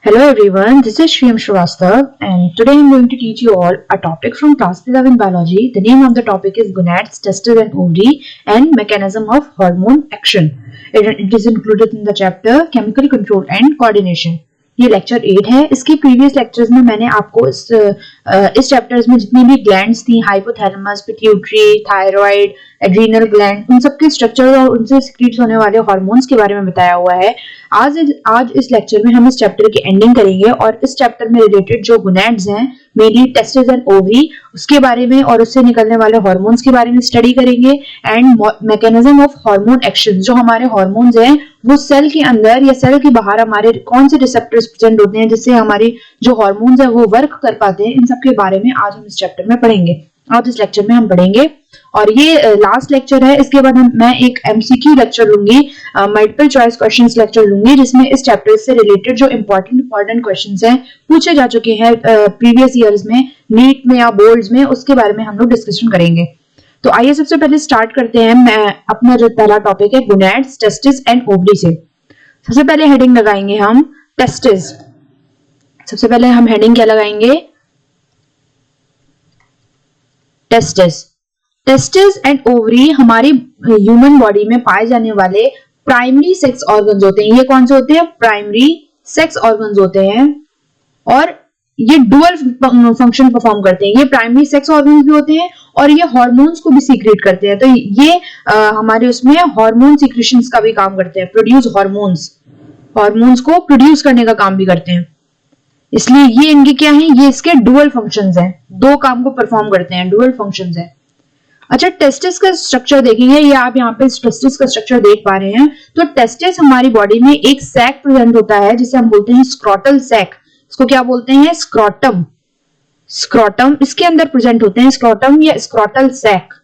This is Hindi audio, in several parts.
Hello everyone, this is Shriyam Srivastav and today I'm going to teach you all a topic from class 11 biology. The name of the topic is gonads, testes and ovary and mechanism of hormone action. It is included in the chapter chemical control and coordination. ये लेक्चर 8 है। इसके प्रीवियस लेक्चर्स में मैंने आपको इस चैप्टर्स में जितनी भी ग्लैंड्स थी, hypothalamus, pituitary, thyroid, adrenal gland, उन सबके स्ट्रक्चर और उनसे सिक्रीट होने वाले हार्मोन्स के बारे में बताया हुआ है। आज इस लेक्चर में हम इस चैप्टर की एंडिंग करेंगे और इस चैप्टर में रिलेटेड जो गोनैड्स हैं, मेनली टेस्टिस एंड ओवरी, उसके बारे में और उससे निकलने वाले हार्मोन्स के बारे में स्टडी करेंगे and mechanism of hormone action. जो हमारे हार्मोन्स हैं वो सेल के अंदर या सेल के बाहर हमारे कौन से रिसेप्टर्स प्रेजेंट होते हैं जिससे हमारे जो हार्मोन्स है वो वर्क कर पाते हैं, इन सब के बारे में आज हम इस चैप्टर में पढ़ेंगे। आज इस लेक्चर में हम पढ़ेंगे और ये लास्ट लेक्चर है। इसके बाद मैं एक एमसीक्यू लेक्चर लूंगी, मल्टीपल चॉइस क्वेश्चंस लेक्चर लूंगी, जिसमें इस चैप्टर से रिलेटेड जो इंपॉर्टेंट क्वेश्चंस हैं पूछे जा चुके हैं प्रीवियस ईयर्स में, नीट में या बोर्ड्स में, उसके बारे में हम लोग डिस्कशन करेंगे। तो आइए सबसे पहले स्टार्ट करते हैं। मैं अपना जो पहला टॉपिक है गोनैड्स, टेस्टिस एंड ओवरी से। सबसे पहले हेडिंग लगाएंगे हम टेस्टिस। सबसे पहले हम हेडिंग क्या लगाएंगे? टेस्टिस। टेस्टिस एंड ओवरी हमारी ह्यूमन बॉडी में पाए जाने वाले प्राइमरी सेक्स ऑर्गन्स होते हैं। ये कौन से होते हैं? प्राइमरी सेक्स ऑर्गन्स होते हैं और ये डुअल फंक्शन परफॉर्म करते हैं। ये प्राइमरी सेक्स ऑर्गन्स भी होते हैं और ये हार्मोन्स को भी सीक्रेट करते हैं। तो ये हमारे उसमें हार्मोन सीक्रेशंस का भी काम करते हैं, प्रोड्यूस हार्मोन्स को प्रोड्यूस करने का काम भी करते हैं। इसलिए ये इनके क्या है? ये इसके डुअल फंक्शंस हैं, दो काम को परफॉर्म करते हैं, डुअल फंक्शंस हैं। अच्छा, टेस्टिस का स्ट्रक्चर देखेंगे, ये आप यहाँ पे टेस्टिस का स्ट्रक्चर देख पा रहे हैं। तो टेस्टिस हमारी बॉडी में एक सैक प्रेजेंट होता है जिसे हम बोलते हैं स्क्रोटल सैक। इसको क्या बोलते हैं? स्क्रोटम। स्क्रोटम इसके अंदर प्रेजेंट होते हैं, स्क्रोटम या स्क्रोटल सैक।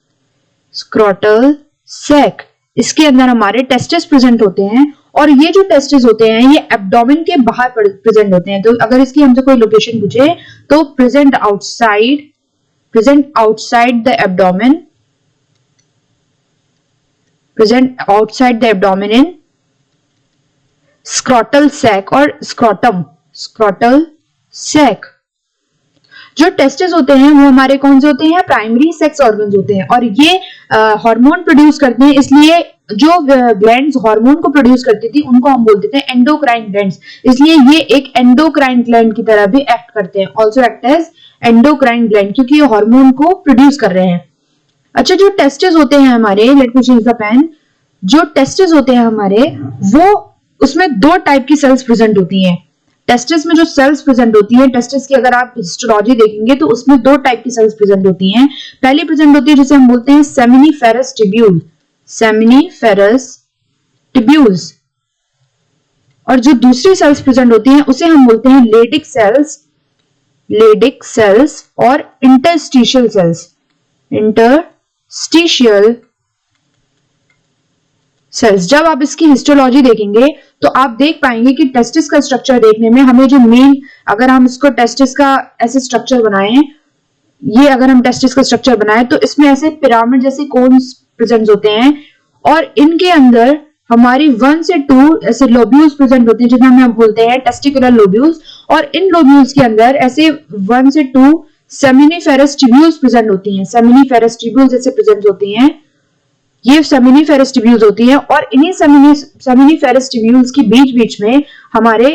स्क्रोटल सैक इसके अंदर हमारे टेस्टिस प्रेजेंट होते हैं और ये जो टेस्टिस होते हैं ये एब्डोमेन के बाहर प्रेजेंट होते हैं। तो अगर इसकी हमसे कोई लोकेशन पूछे तो present outside the abdomen, present outside the abdomen in scrotal sac और scrotal sac। जो टेस्टिस होते हैं वो हमारे कौन से होते हैं? प्राइमरी सेक्स ऑर्गन्स होते हैं और ये हार्मोन प्रोड्यूस करते हैं। इसलिए जो ग्लैंड्स हार्मोन को प्रोड्यूस करती थी उनको हम बोलते थे एंडोक्राइन ग्लैंड्स। इसलिए ये एक एंडोक्राइन ग्लैंड की तरह भी एक्ट करते हैं, also act as endocrine gland, क्योंकि ये हार्मोन को प्रोड्यूस कर रहे हैं। अच्छा, जो टेस्टिस होते हैं हमारे, let me change the pen. जो टेस्टिस होते हैं हमारे वो उसमें दो टाइप की सेल्स प्रेजेंट होती हैं। टेस्टिस में जो सेल्स प्रेजेंट होती है, टेस्टिस की अगर आप हिस्टोलॉजी देखेंगे तो उसमें दो टाइप की सेल्स प्रेजेंट होती हैं। पहली प्रेजेंट होती है जिसे हम बोलते हैं सेमिनिफेरस टिब्यूल, सेमिनिफेरस टिब्यूल्स, और जो दूसरी सेल्स प्रेजेंट होती हैं उसे हम बोलते हैं लेडिक सेल्स और इंटरस्टिशियल सेल्स, इंटरस्टिशियल सेल्स। जब आप इसकी हिस्टोलॉजी देखेंगे तो आप देख पाएंगे कि टेस्टिस का स्ट्रक्चर देखने में हमें जो मेन, अगर हम इसको टेस्टिस का ऐसे स्ट्रक्चर बनाएं, ये अगर हम टेस्टिस का स्ट्रक्चर बनाएं तो इसमें ऐसे पिरामिड जैसे कोन्स प्रेजेंट होते हैं और इनके अंदर हमारी 1 से 2 ऐसे लोब्यूल्स प्रेजेंट होते हैं जिन्हें हम बोलते हैं टेस्टिकुलर लोब्यूल्स, और इन लोब्यूल्स के अंदर ऐसे 1 से 2 सेमिनिफेरस ट्यूब्यूल्स प्रेजेंट होती हैं। सेमिनिफेरस ट्यूब्यूल्स जैसे प्रेजेंट होती हैं, ये सेमिनिफेरस ट्यूब्यूल्स होती हैं और इन्हीं सेमिनिफेरस ट्यूब्यूल्स के बीच में हमारे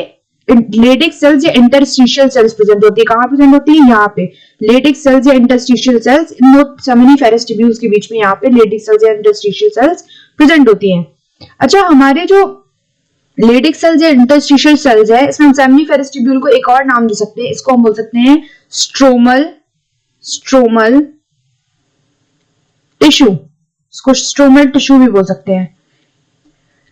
लेडिक सेल्स या इंटरस्टिशियल सेल्स प्रेजेंट होती है। कहां प्रेजेंट होती है? यहाँ पे लेडिक सेल्स या इंटरस्टिशियल सेल्स, इन दो सेमिनिफेरस ट्यूब्यूल्स के बीच में यहाँ पे लेडिक सेल्स या इंटरस्टिशियल सेल्स प्रेजेंट होती हैं। अच्छा, हमारे जो लेडिक सेल्स या इंटरस्टिशियल सेल्स है, इसमें हम सेमिनिफेरस ट्यूब्यूल को एक और नाम दे सकते हैं, इसको हम बोल सकते हैं स्ट्रोमल टिश्यू। इसको स्ट्रोमल टिश्यू भी बोल सकते हैं।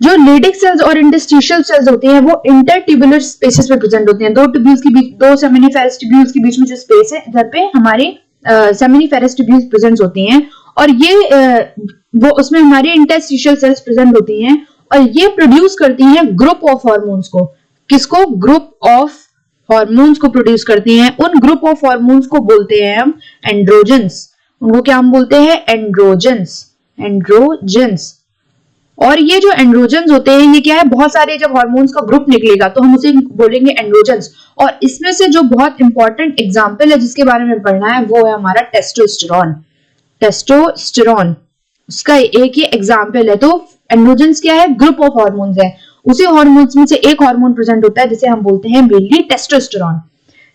जो लेडिक सेल्स और इंटरस्टिशियल सेल्स होते हैं वो इंटरट्यूबुलर स्पेसेस में प्रेजेंट होते हैं। दो ट्यूब्यूल्स के बीच, दो सेमिनिफेरस ट्यूब्यूल्स के बीच में जो स्पेस है, इधर पे हमारे सेमिनिफेरस ट्यूब्यूल्स प्रेजेंट होती हैं और ये वो उसमें हमारी इंटरस्टिशियल सेल्स प्रेजेंट होती हैं और ये प्रोड्यूस करती हैं ग्रुप ऑफ हार्मोन्स को। किसको? ग्रुप ऑफ हार्मोन्स को प्रोड्यूस करती हैं। उन ग्रुप ऑफ हार्मोन्स को बोलते हैं हम एंड्रोजन्स। उनको क्या हम बोलते हैं? एंड्रोजन्स। और ये जो एंड्रोजन्स होते हैं ये क्या है, बहुत सारे जब हार्मोन्स का ग्रुप निकलेगा तो हम उसे बोलेंगे एंड्रोजन्स। और इसमें से जो बहुत इंपॉर्टेंट एग्जाम्पल है जिसके बारे में पढ़ना है वो है हमारा टेस्टोस्टेरोन। टेस्टोस्टेरोन उसका एक ही एग्जाम्पल है। तो एंड्रोजन्स क्या है, ग्रुप ऑफ हार्मोन्स है, उसी हार्मोन्स में से एक हार्मोन प्रेजेंट होता है जिसे हम बोलते हैं मेनली टेस्टोस्टेरोन।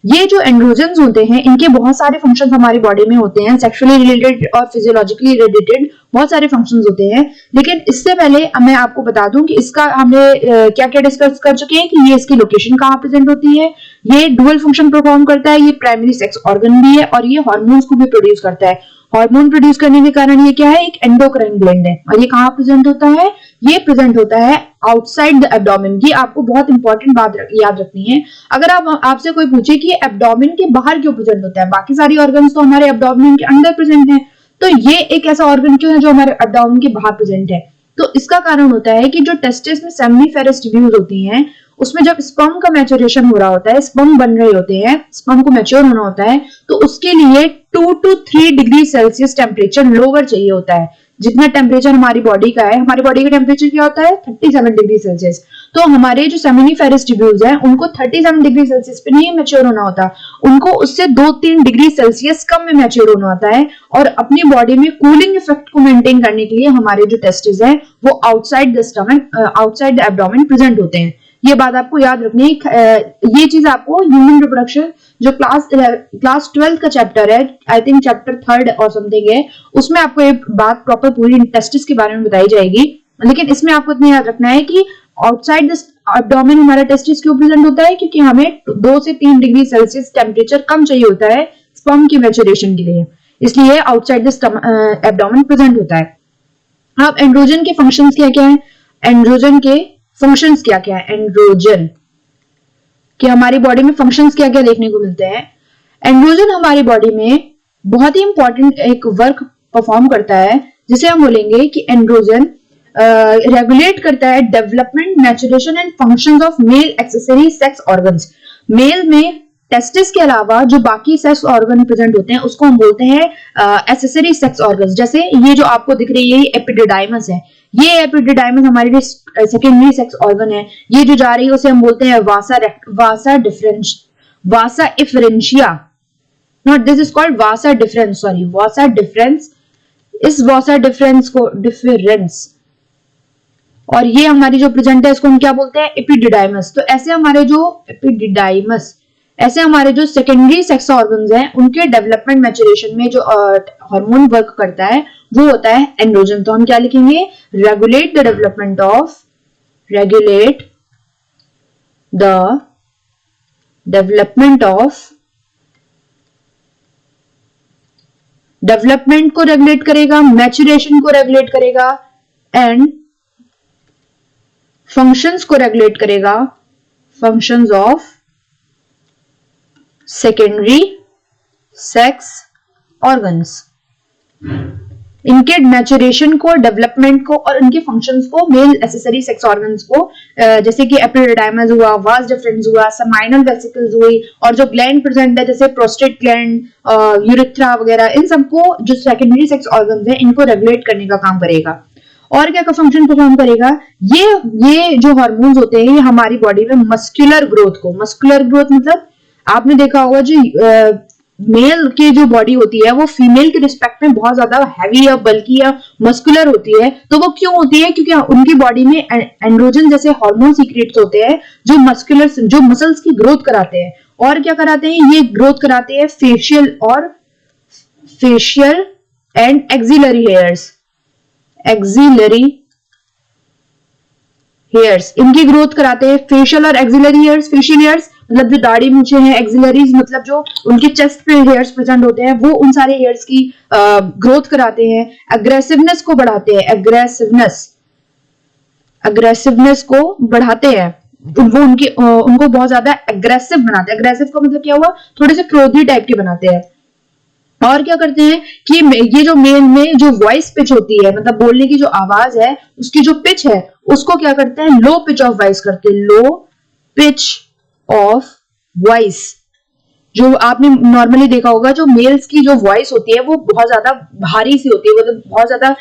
ये जो एंड्रोजन्स होते हैं इनके बहुत सारे फंक्शंस हमारी बॉडी में होते हैं, सेक्सुअली रिलेटेड और फिजियोलॉजिकली रिलेटेड बहुत सारे फंक्शंस होते हैं। लेकिन इससे पहले मैं आपको बता दूं कि इसका हमने क्या क्या डिस्कस कर चुके हैं कि ये इसकी लोकेशन कहाँ प्रेजेंट होती है, ये डुअल फंक्शन परफॉर्म करता है, ये प्राइमरी सेक्स ऑर्गन भी है और ये हार्मोन्स को भी प्रोड्यूस करता है। हार्मोन प्रोड्यूस करने के कारण ये क्या है, एक एंडोक्राइन ग्लैंड है। और ये कहाँ प्रेजेंट होता है, ये प्रेजेंट होता है आउटसाइड द एब्डोमेन। ये आपको बहुत इंपॉर्टेंट बात याद रखनी है। अगर आपसे कोई पूछे कि एब्डोमेन के बाहर क्यों प्रेजेंट होता है, बाकी सारी ऑर्गन्स तो हमारे एब्डोमेन के अंदर प्रेजेंट है, तो ये एक ऐसा ऑर्गन क्यों है जो हमारे एब्डोमेन के बाहर प्रेजेंट है। तो इसका कारण होता है कि जो टेस्टिस में सेमिनिफेरस ट्यूब्यूल्स होती हैं उसमें जब स्पर्म का मैच्योरेशन हो रहा होता है, स्पर्म बन रहे होते हैं, स्पर्म को मैच्योर होना होता है, तो उसके लिए 2 to 3 degree Celsius temperature lower चाहिए होता है। जितना टेम्परेचर हमारी बॉडी का है, हमारी बॉडी का टेम्परेचर क्या होता है 37 डिग्री सेल्सियस, तो हमारे जो सेमिनिफेरस ट्यूब्यूल्स हैं उनको 37 डिग्री सेल्सियस पे नहीं मैच्योर होना होता, उनको उससे 2-3 डिग्री सेल्सियस कम में मैच्योर होना होता है। और अपनी बॉडी में कूलिंग इफेक्ट को मेंटेन करने के लिए हमारे जो टेस्टिस है वो outside the stomach, outside the abdomen present होते हैं। ये बात आपको याद रखनी है। ये चीज आपको ह्यूमन रिप्रोडक्शन जो क्लास 12 का चैप्टर है, आई थिंक चैप्टर 3 और समथिंग है, उसमें आपको ये बात प्रॉपर पूरी टेस्टिस के बारे में बताई जाएगी। लेकिन इसमें आपको इतना याद रखना है कि आउटसाइड द एब्डोमेन हमारा टेस्टिस क्यों प्रेजेंट होता है, क्योंकि हमें 2 से 3 डिग्री सेल्सियस टेम्परेचर कम चाहिए होता है स्पर्म की मैच्योरेशन के लिए, इसलिए आउटसाइड द एब्डोमेन प्रेजेंट होता है। अब एंड्रोजन के फंक्शंस क्या क्या है, एंड्रोजन के फंक्शंस क्या क्या है, एंड्रोजन कि हमारी बॉडी में फंक्शंस क्या क्या देखने को मिलते हैं। एंड्रोजन हमारी बॉडी में बहुत ही इंपॉर्टेंट एक वर्क परफॉर्म करता है जिसे हम बोलेंगे कि एंड्रोजन रेगुलेट करता है development, maturation and functions of male accessory sex organs. Male में टेस्टिस के अलावा जो बाकी सेक्स ऑर्गन प्रेजेंट होते हैं उसको हम बोलते हैं एक्सेसरी सेक्स ऑर्गन्स। जैसे ये जो आपको दिख रही है ये एपिडिडाइमस है, ये एपिडिडाइमस हमारे लिए सेकेंडरी सेक्स ऑर्गन है। ये जो जा रही है उसे हम बोलते हैं vasa efferentia, not this is called vasa deferens, sorry vasa deferens, इस वासा डिफरेंस को डिफरेंस, और ये हमारी जो प्रेजेंट है इसको हम क्या बोलते हैं एपिडिडाइमस। तो ऐसे हमारे जो एपिडिडाइमस, ऐसे हमारे जो सेकेंडरी सेक्स ऑर्गन्स हैं उनके डेवलपमेंट मैच्योरेशन में जो हार्मोन वर्क करता है वो होता है एंड्रोजन। तो हम क्या लिखेंगे, regulate the development of, regulate the development of, development को रेगुलेट करेगा, मैच्योरेशन को रेगुलेट करेगा एंड फंक्शंस को रेगुलेट करेगा, functions of secondary sex organs. इनके मैच्योरेशन को, डेवलपमेंट को और इनके फंक्शंस को मेल एक्सेसरी सेक्स ऑर्गन्स को, जैसे कि एपिडिडाइमस हुआ, वास डिफरेंस हुआ, सेमाइनल वेसिकल्स हुई, और जो ग्लैंड प्रेजेंट है जैसे प्रोस्टेट ग्लैंड, यूरिथ्रा वगैरह, इन सबको जो सेकेंडरी सेक्स ऑर्गन्स है इनको रेगुलेट करने का काम करेगा। और क्या का फंक्शन परफॉर्म करेगा, ये जो हार्मोन्स होते हैं ये हमारी बॉडी में मस्कुलर ग्रोथ को, मस्कुलर ग्रोथ मतलब आपने देखा होगा जो मेल की जो बॉडी होती है वो फीमेल के रिस्पेक्ट में बहुत ज्यादा हैवी या बल्कि या मस्कुलर होती है। तो वो क्यों होती है, क्योंकि उनकी बॉडी में एंड्रोजन जैसे हार्मोन सीक्रेट्स होते हैं जो मस्कुलर, जो मसल्स की ग्रोथ कराते हैं। और क्या कराते हैं, ये ग्रोथ कराते हैं facial and axillary hairs, axillary hairs इनकी ग्रोथ कराते हैं। फेशियल और एक्सिलरी हेयर्स, फेशियल हेयर्स मतलब जो दाढ़ी मूछे हैं, एक्सिलरीज मतलब जो उनके चेस्ट पे हेयर्स प्रेजेंट होते हैं वो उन सारे हेयर्स की ग्रोथ कराते हैं। एग्रेसिवनेस को बढ़ाते हैं, एग्रेसिवनेस को बढ़ाते हैं, वो उनको बहुत ज्यादा एग्रेसिव बनाते हैं। एग्रेसिव का मतलब क्या हुआ, थोड़े से क्रोधी टाइप के बनाते हैं। और क्या करते हैं कि ये जो मेल में जो वॉइस पिच होती है, मतलब बोलने की जो आवाज है उसकी जो पिच है उसको क्या करते हैं, लो पिच ऑफ वॉइस करते हैं, लो पिच ऑफ वॉइस। जो आपने नॉर्मली देखा होगा, जो मेल्स की जो वॉइस होती है वो बहुत ज्यादा भारी सी होती है, मतलब बहुत ज्यादा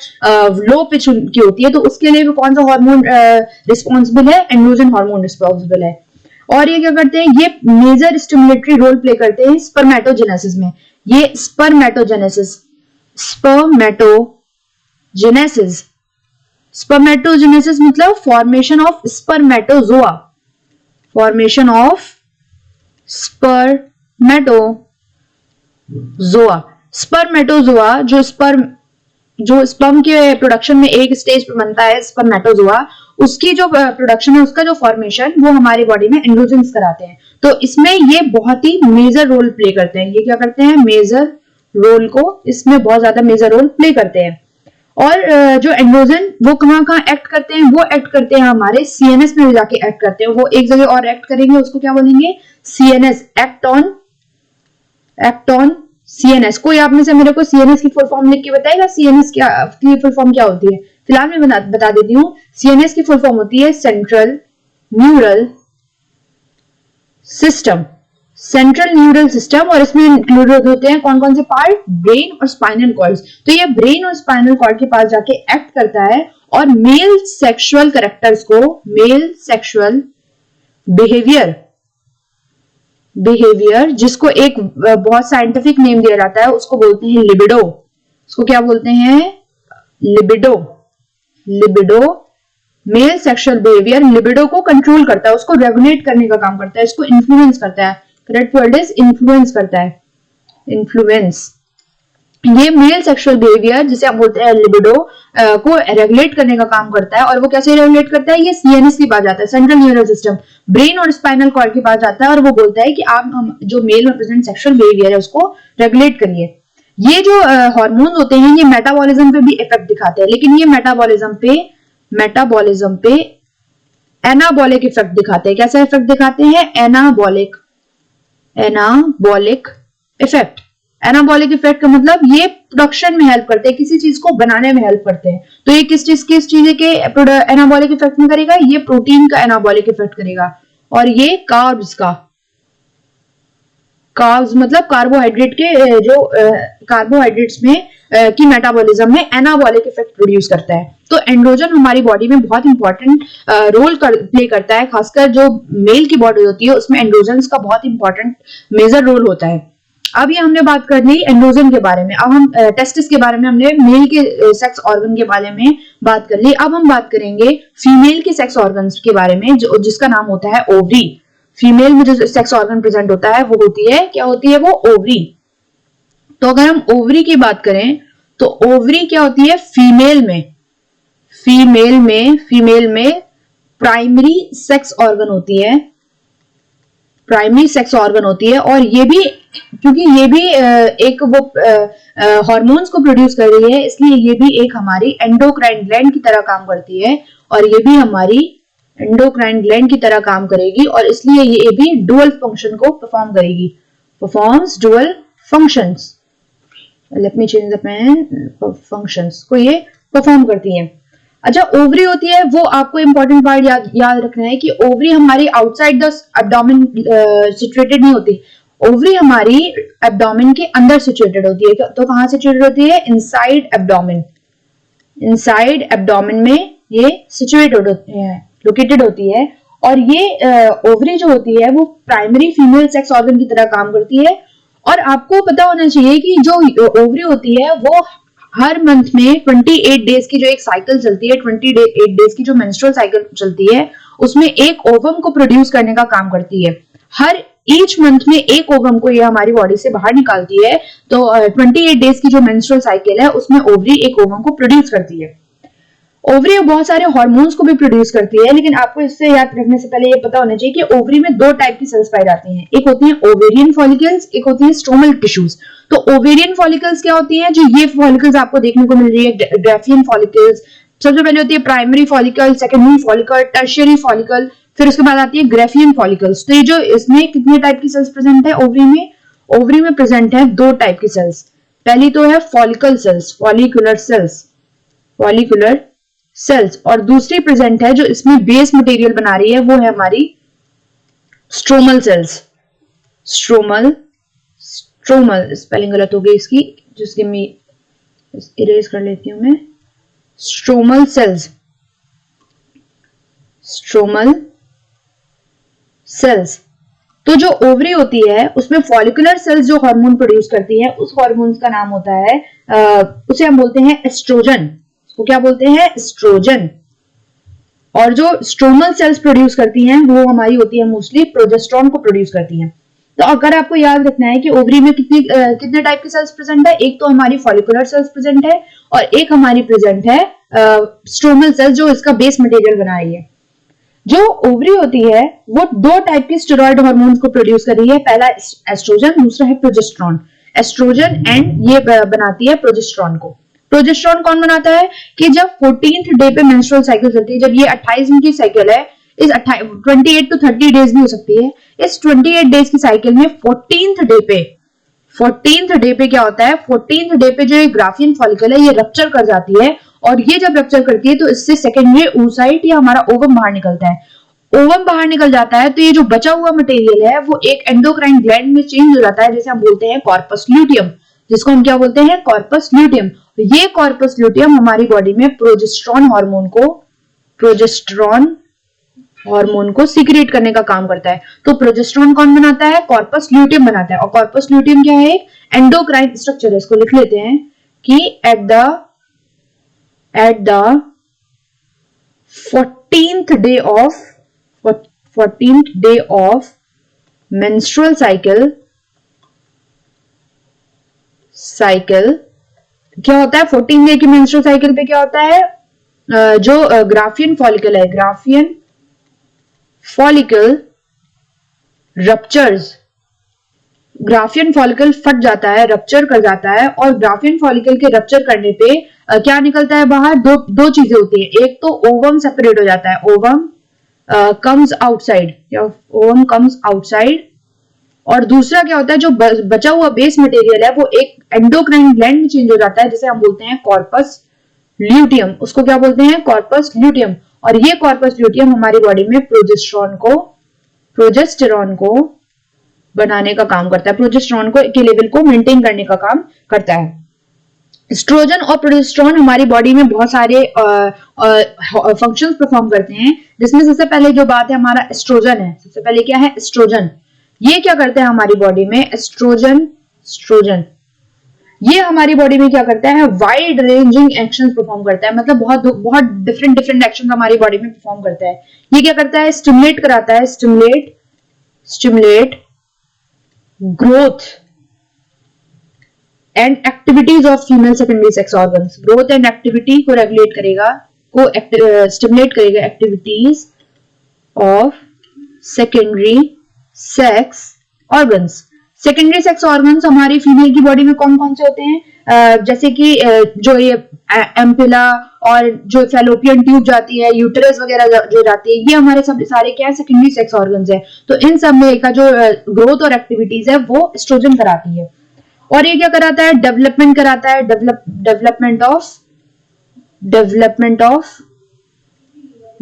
लो पिच की होती है, तो उसके लिए भी कौन सा हार्मोन रिस्पॉन्सिबल है? एंड्रोजन हार्मोन रिस्पॉन्सिबल है। और ये क्या करते हैं? ये मेजर स्टिमुलेटरी रोल प्ले करते हैं स्पर्मेटोजेनेसिस में। ये स्पर्मेटोजेनेसिस स्पर्मेटोजेनेसिस स्पर्मेटोजेनेसिस मतलब formation of spermatozoa, formation of spermatozoa. Spermatozoa जो स्पर्म के प्रोडक्शन में एक स्टेज पे बनता है, स्पर्मेटोजोआ, उसकी जो प्रोडक्शन है, उसका जो फॉर्मेशन, वो हमारी बॉडी में एंड्रोजन्स कराते हैं। तो इसमें ये बहुत ही मेजर रोल प्ले करते हैं। ये क्या करते हैं? मेजर रोल को इसमें बहुत ज्यादा मेजर रोल प्ले करते हैं। और जो एंड्रोजन वो कहाँ कहाँ एक्ट करते हैं? वो एक्ट करते हैं हमारे सीएनएस में जाके एक्ट करते हैं। वो एक जगह और एक्ट करेंगे, उसको क्या बोलेंगे? CNS, act on CNS. कोई आप में से मेरे को सीएनएस की फुल फॉर्म लिख के बताएगा? सीएनएस की फुल फॉर्म क्या होती है? फिलहाल मैं बता देती हूँ। सीएनएस की फुल फॉर्म होती है central neural system, central neural system. और इसमें इंक्लूडेड होते हैं कौन कौन से पार्ट? ब्रेन और स्पाइनल कॉर्ड्स। तो ये ब्रेन और स्पाइनल कॉर्ड के पास जाके एक्ट करता है और मेल सेक्सुअल कैरेक्टर्स को, मेल सेक्सुअल बिहेवियर जिसको एक बहुत साइंटिफिक नेम दिया जाता है, उसको बोलते हैं लिबिडो। उसको क्या बोलते हैं? Libido. Male sexual behaviour libido को कंट्रोल करता है, उसको रेगुलेट करने का काम करता है, इसको इन्फ्लुएंस करता है। करेक्ट वर्ड इज इन्फ्लुएंस करता है, इन्फ्लुएंस। ये मेल सेक्सुअल बिहेवियर जिसे हम बोलते हैं लिबिडो को रेगुलेट करने का काम करता है। और वो कैसे रेगुलेट करता है? ये सीएनएस के पास जाता है, सेंट्रल न्यूरल सिस्टम, ब्रेन और स्पाइनल कॉर्ड के पास जाता है और वो बोलता है कि आप जो मेल में प्रेजेंट सेक्सुअल बिहेवियर है उसको रेगुलेट करिए। ये जो हार्मोन होते हैं ये मेटाबॉलिज्म पे भी इफेक्ट दिखाते हैं, लेकिन ये मेटाबॉलिज्म पे एनाबॉलिक इफेक्ट दिखाते हैं। कैसा इफेक्ट दिखाते हैं? Anabolic effect. एनाबॉलिक इफेक्ट का मतलब ये प्रोडक्शन में हेल्प करते हैं, किसी चीज को बनाने में हेल्प करते हैं। तो ये किस चीज के एनाबॉलिक इफेक्ट में करेगा? ये प्रोटीन का एनाबॉलिक इफेक्ट करेगा। और ये कार्ब्स मतलब कार्बोहाइड्रेट के जो कार्बोहाइड्रेट्स में की मेटाबॉलिज्म में एनाबॉलिक इफेक्ट प्रोड्यूस करता है। तो एंड्रोजन हमारी बॉडी में बहुत इंपॉर्टेंट रोल प्ले करता है। खासकर जो मेल की बॉडी होती है उसमें एंड्रोजन्स का बहुत इंपॉर्टेंट मेजर रोल होता है। अब ये हमने बात कर ली एंड्रोजन के बारे में। अब हम टेस्टिस के बारे में, हमने मेल के सेक्स ऑर्गन के बारे में बात कर ली। अब हम बात करेंगे फीमेल के सेक्स ऑर्गन्स के बारे में, जिसका नाम होता है ओवरी। फीमेल में जो सेक्स ऑर्गन प्रेजेंट होता है वो होती है, क्या होती है वो? ओवरी। तो अगर हम ओवरी की बात करें तो ओवरी क्या होती है? फीमेल में प्राइमरी सेक्स ऑर्गन होती है, प्राइमरी सेक्स ऑर्गन होती है। और ये भी, क्योंकि ये भी एक वो हार्मोन्स को प्रोड्यूस कर रही है, इसलिए ये भी एक हमारी एंडोक्राइन ग्लैंड की तरह काम करती है। और ये भी हमारी एंडोक्राइन ग्लैंड की तरह काम करेगी और इसलिए ये भी डुअल फंक्शन को परफॉर्म करेगी, performs dual functions. Let me change the pen, functions को ये परफॉर्म करती है। अच्छा, ओवरी होती है, वो आपको इंपॉर्टेंट पार्ट याद रखना है कि ओवरी हमारी आउटसाइड द एब्डोमेन सिचुएटेड नहीं होती। ओवरी हमारी एब्डोमेन के अंदर सिचुएटेड होती है। तो कहां सिचुएटेड होती है? Inside abdomen. इनसाइड एब्डोमेन में ये सिचुएटेड होती है, लोकेटेड होती है। और ये ओवरी जो होती है वो प्राइमरी फीमेल सेक्स ऑर्गन की तरह काम करती है। और आपको पता होना चाहिए कि जो ओवरी होती है वो हर मंथ में 28 डेज की जो एक साइकिल चलती है, 28 डेज की जो मेंस्ट्रुअल साइकिल चलती है, उसमें एक ओवम को प्रोड्यूस करने का काम करती है। हर ईच मंथ में एक ओवम को ये हमारी बॉडी से बाहर निकालती है। तो 28 डेज की जो मेंस्ट्रुअल साइकिल है उसमें ओवरी एक ओवम को प्रोड्यूस करती है। ओवरी बहुत सारे हार्मोन्स को भी प्रोड्यूस करती है, लेकिन आपको इससे याद रखने से पहले ये पता होना चाहिए कि ओवरी में दो टाइप की सेल्स पाई जाती हैं। एक होती है ओवेरियन फॉलिकल्स, एक होती है स्ट्रोमल टिश्यूज। तो ओवेरियन फॉलिकल्स क्या होती हैं? जो ये फॉलिकल्स आपको देखने को मिल रही है, ग्राफियन फॉलिकल्स। सबसे पहले होती है primary follicle, secondary follicle, tertiary follicle, फिर उसके बाद आती है ग्राफियन फॉलिकल्स। तो ये जो इसमें कितने टाइप की सेल्स प्रेजेंट है ओवरी में? ओवरी में प्रेजेंट है दो टाइप की सेल्स। पहली तो है फॉलिकल सेल्स, फॉलिकुलर सेल्स, और दूसरी प्रेजेंट है जो इसमें बेस मटेरियल बना रही है, वो है हमारी स्ट्रोमल सेल्स। स्ट्रोमल, स्पेलिंग गलत हो गई इसकी, जिसके मैं इरेज कर लेती हूं मैं, स्ट्रोमल सेल्स, स्ट्रोमल सेल्स। तो जो ओवरी होती है उसमें फॉलिकुलर सेल्स जो हार्मोन प्रोड्यूस करती है, उस हार्मोन का नाम होता है उसे हम बोलते हैं एस्ट्रोजन। उसको क्या बोलते हैं? एस्ट्रोजन। और जो स्ट्रोमल सेल्स प्रोड्यूस करती हैं वो हमारी होती है मोस्टली प्रोजेस्टेरॉन को प्रोड्यूस करती हैं। तो अगर आपको याद रखना है कि ओवरी में कितने टाइप के सेल्स प्रेजेंट है, एक तो हमारी फॉलिकुलर सेल्स प्रेजेंट है और एक हमारी प्रेजेंट है स्ट्रोमल सेल्स जो इसका बेस मटेरियल बना रही है। जो ओवरी होती है वो दो टाइप के स्टेरॉइड हार्मोन्स को प्रोड्यूस कर रही है, पहला एस्ट्रोजन, दूसरा है प्रोजेस्टेरॉन। एस्ट्रोजन एंड ये बनाती है प्रोजेस्टेरॉन को। प्रोजेस्टेरॉन कौन बनाता है कि जब 14th डे पे मेंस्ट्रुअल साइकिल चलती है, जब ये 28 दिन की साइकिल है, इस 28 to 30 डेज भी हो सकती है, इस 28 डेज की साइकिल में 14th डे पे क्या होता है, 14th डे पे जो ग्राफियन फॉलिकल है ये रप्चर कर जाती है, और ये जब रप्चर करती है तो इससे सेकेंडरी oocyte या हमारा ओवम बाहर निकलता है। ओवम बाहर निकल जाता है तो ये जो बचा हुआ मटेरियल है वो एक एंडोक्राइन ग्लैंड में चेंज हो जाता है, जैसे हम बोलते हैं कॉर्पस ल्यूटियम, जिसको हम क्या बोलते हैं? Corpus luteum. ये कॉर्पस ल्यूटियम हमारी बॉडी में प्रोजेस्टेरॉन हार्मोन को सीक्रेट करने का काम करता है। तो प्रोजेस्टेरॉन कौन बनाता है? कॉर्पस ल्यूटियम बनाता है। और कॉर्पस ल्यूटियम क्या है? एंडोक्राइन स्ट्रक्चर है। इसको लिख लेते हैं कि at the 14th day of menstrual cycle क्या होता है? 14 डे की मेंस्ट्रुअल साइकिल पे क्या होता है? जो ग्राफियन फॉलिकल है, Graafian follicle ruptures, Graafian follicle फट जाता है, रप्चर कर जाता है, और ग्राफियन फॉलिकल के रप्चर करने पे क्या निकलता है बाहर? दो चीजें होती है। एक तो ओवम सेपरेट हो जाता है, ओवम कम्स आउटसाइड, या ओवम कम्स आउटसाइड, और दूसरा क्या होता है, जो बचा हुआ बेस मटेरियल है वो एक एंडोक्राइन ग्लैंड में चेंज हो जाता है, जिसे हम बोलते हैं कॉर्पस ल्यूटियम। उसको क्या बोलते हैं? Corpus luteum. और ये कॉर्पस ल्यूटियम हमारी बॉडी में प्रोजेस्टेरॉन को बनाने का काम करता है, प्रोजेस्टेरॉन को के लेवल को मेंटेन करने का काम करता है। एस्ट्रोजन और प्रोजेस्टेरॉन हमारी बॉडी में बहुत सारे फंक्शंस परफॉर्म करते हैं, जिसमें सबसे पहले जो बात है हमारा एस्ट्रोजन है। सबसे पहले क्या है? एस्ट्रोजन। ये क्या करता है हमारी बॉडी में? एस्ट्रोजन ये हमारी बॉडी में क्या करता है? वाइड रेंजिंग एक्शंस परफॉर्म करता है, मतलब बहुत डिफरेंट एक्शंस हमारी बॉडी में परफॉर्म करता है। ये क्या करता है? स्टिमुलेट कराता है, stimulate growth and activities of female secondary sex organs. Growth and activity को रेगुलेट करेगा, स्टिमुलेट करेगा activities of secondary sex organs. Secondary sex organs हमारी फीमेल की बॉडी में कौन कौन से होते हैं? जैसे कि जो ये एम्पिला और जो फैलोपियन ट्यूब जाती है, यूटेरस वगैरह जो जाती है, ये हमारे सब सारे क्या है? सेकेंडरी सेक्स ऑर्गन्स है। तो इन सब में का जो ग्रोथ और एक्टिविटीज है वो एस्ट्रोजन कराती है। और ये क्या कराता है? डेवलपमेंट कराता है, development of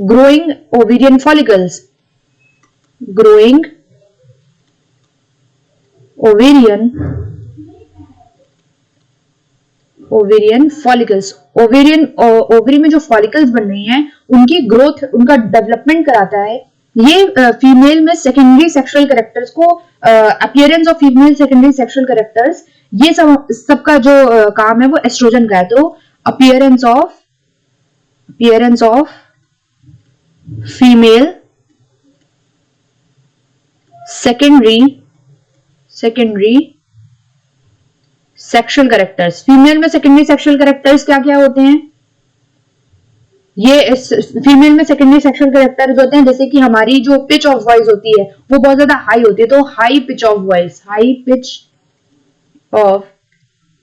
growing ovarian follicles, growing ovarian follicles. Ovary में जो फॉलिकल्स बन रही हैं उनकी ग्रोथ, उनका डेवलपमेंट कराता है। ये फीमेल में सेकेंडरी सेक्सुअल कैरेक्टर्स को, appearance of female secondary sexual characters, ये सबका जो काम है वो एस्ट्रोजन का है। तो appearance of female secondary sexual characters. Female में सेकेंडरी सेक्सुअल कैरेक्टर्स क्या क्या होते हैं? ये फीमेल में सेकेंडरी सेक्सुअल कैरेक्टर्स होते हैं, जैसे कि हमारी जो पिच ऑफ वॉइस होती है वो बहुत ज्यादा हाई होती है, तो हाई पिच ऑफ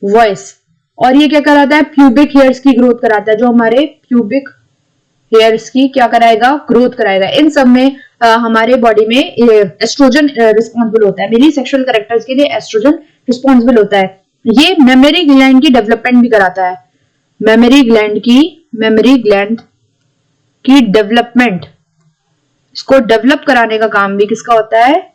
वॉइस। और ये क्या कराता है? प्यूबिक हेयर्स की ग्रोथ कराता है, जो हमारे प्यूबिक हेयर्स की क्या कराएगा? ग्रोथ कराएगा। इन सब में हमारे बॉडी में एस्ट्रोजन रिस्पॉन्सिबल होता है। मेरी सेक्सुअल कैरेक्टर्स के लिए एस्ट्रोजन रिस्पॉन्सिबल होता है। ये मेमोरी ग्लैंड की डेवलपमेंट भी कराता है। मेमोरी ग्लैंड की डेवलपमेंट, इसको डेवलप कराने का काम भी किसका होता है?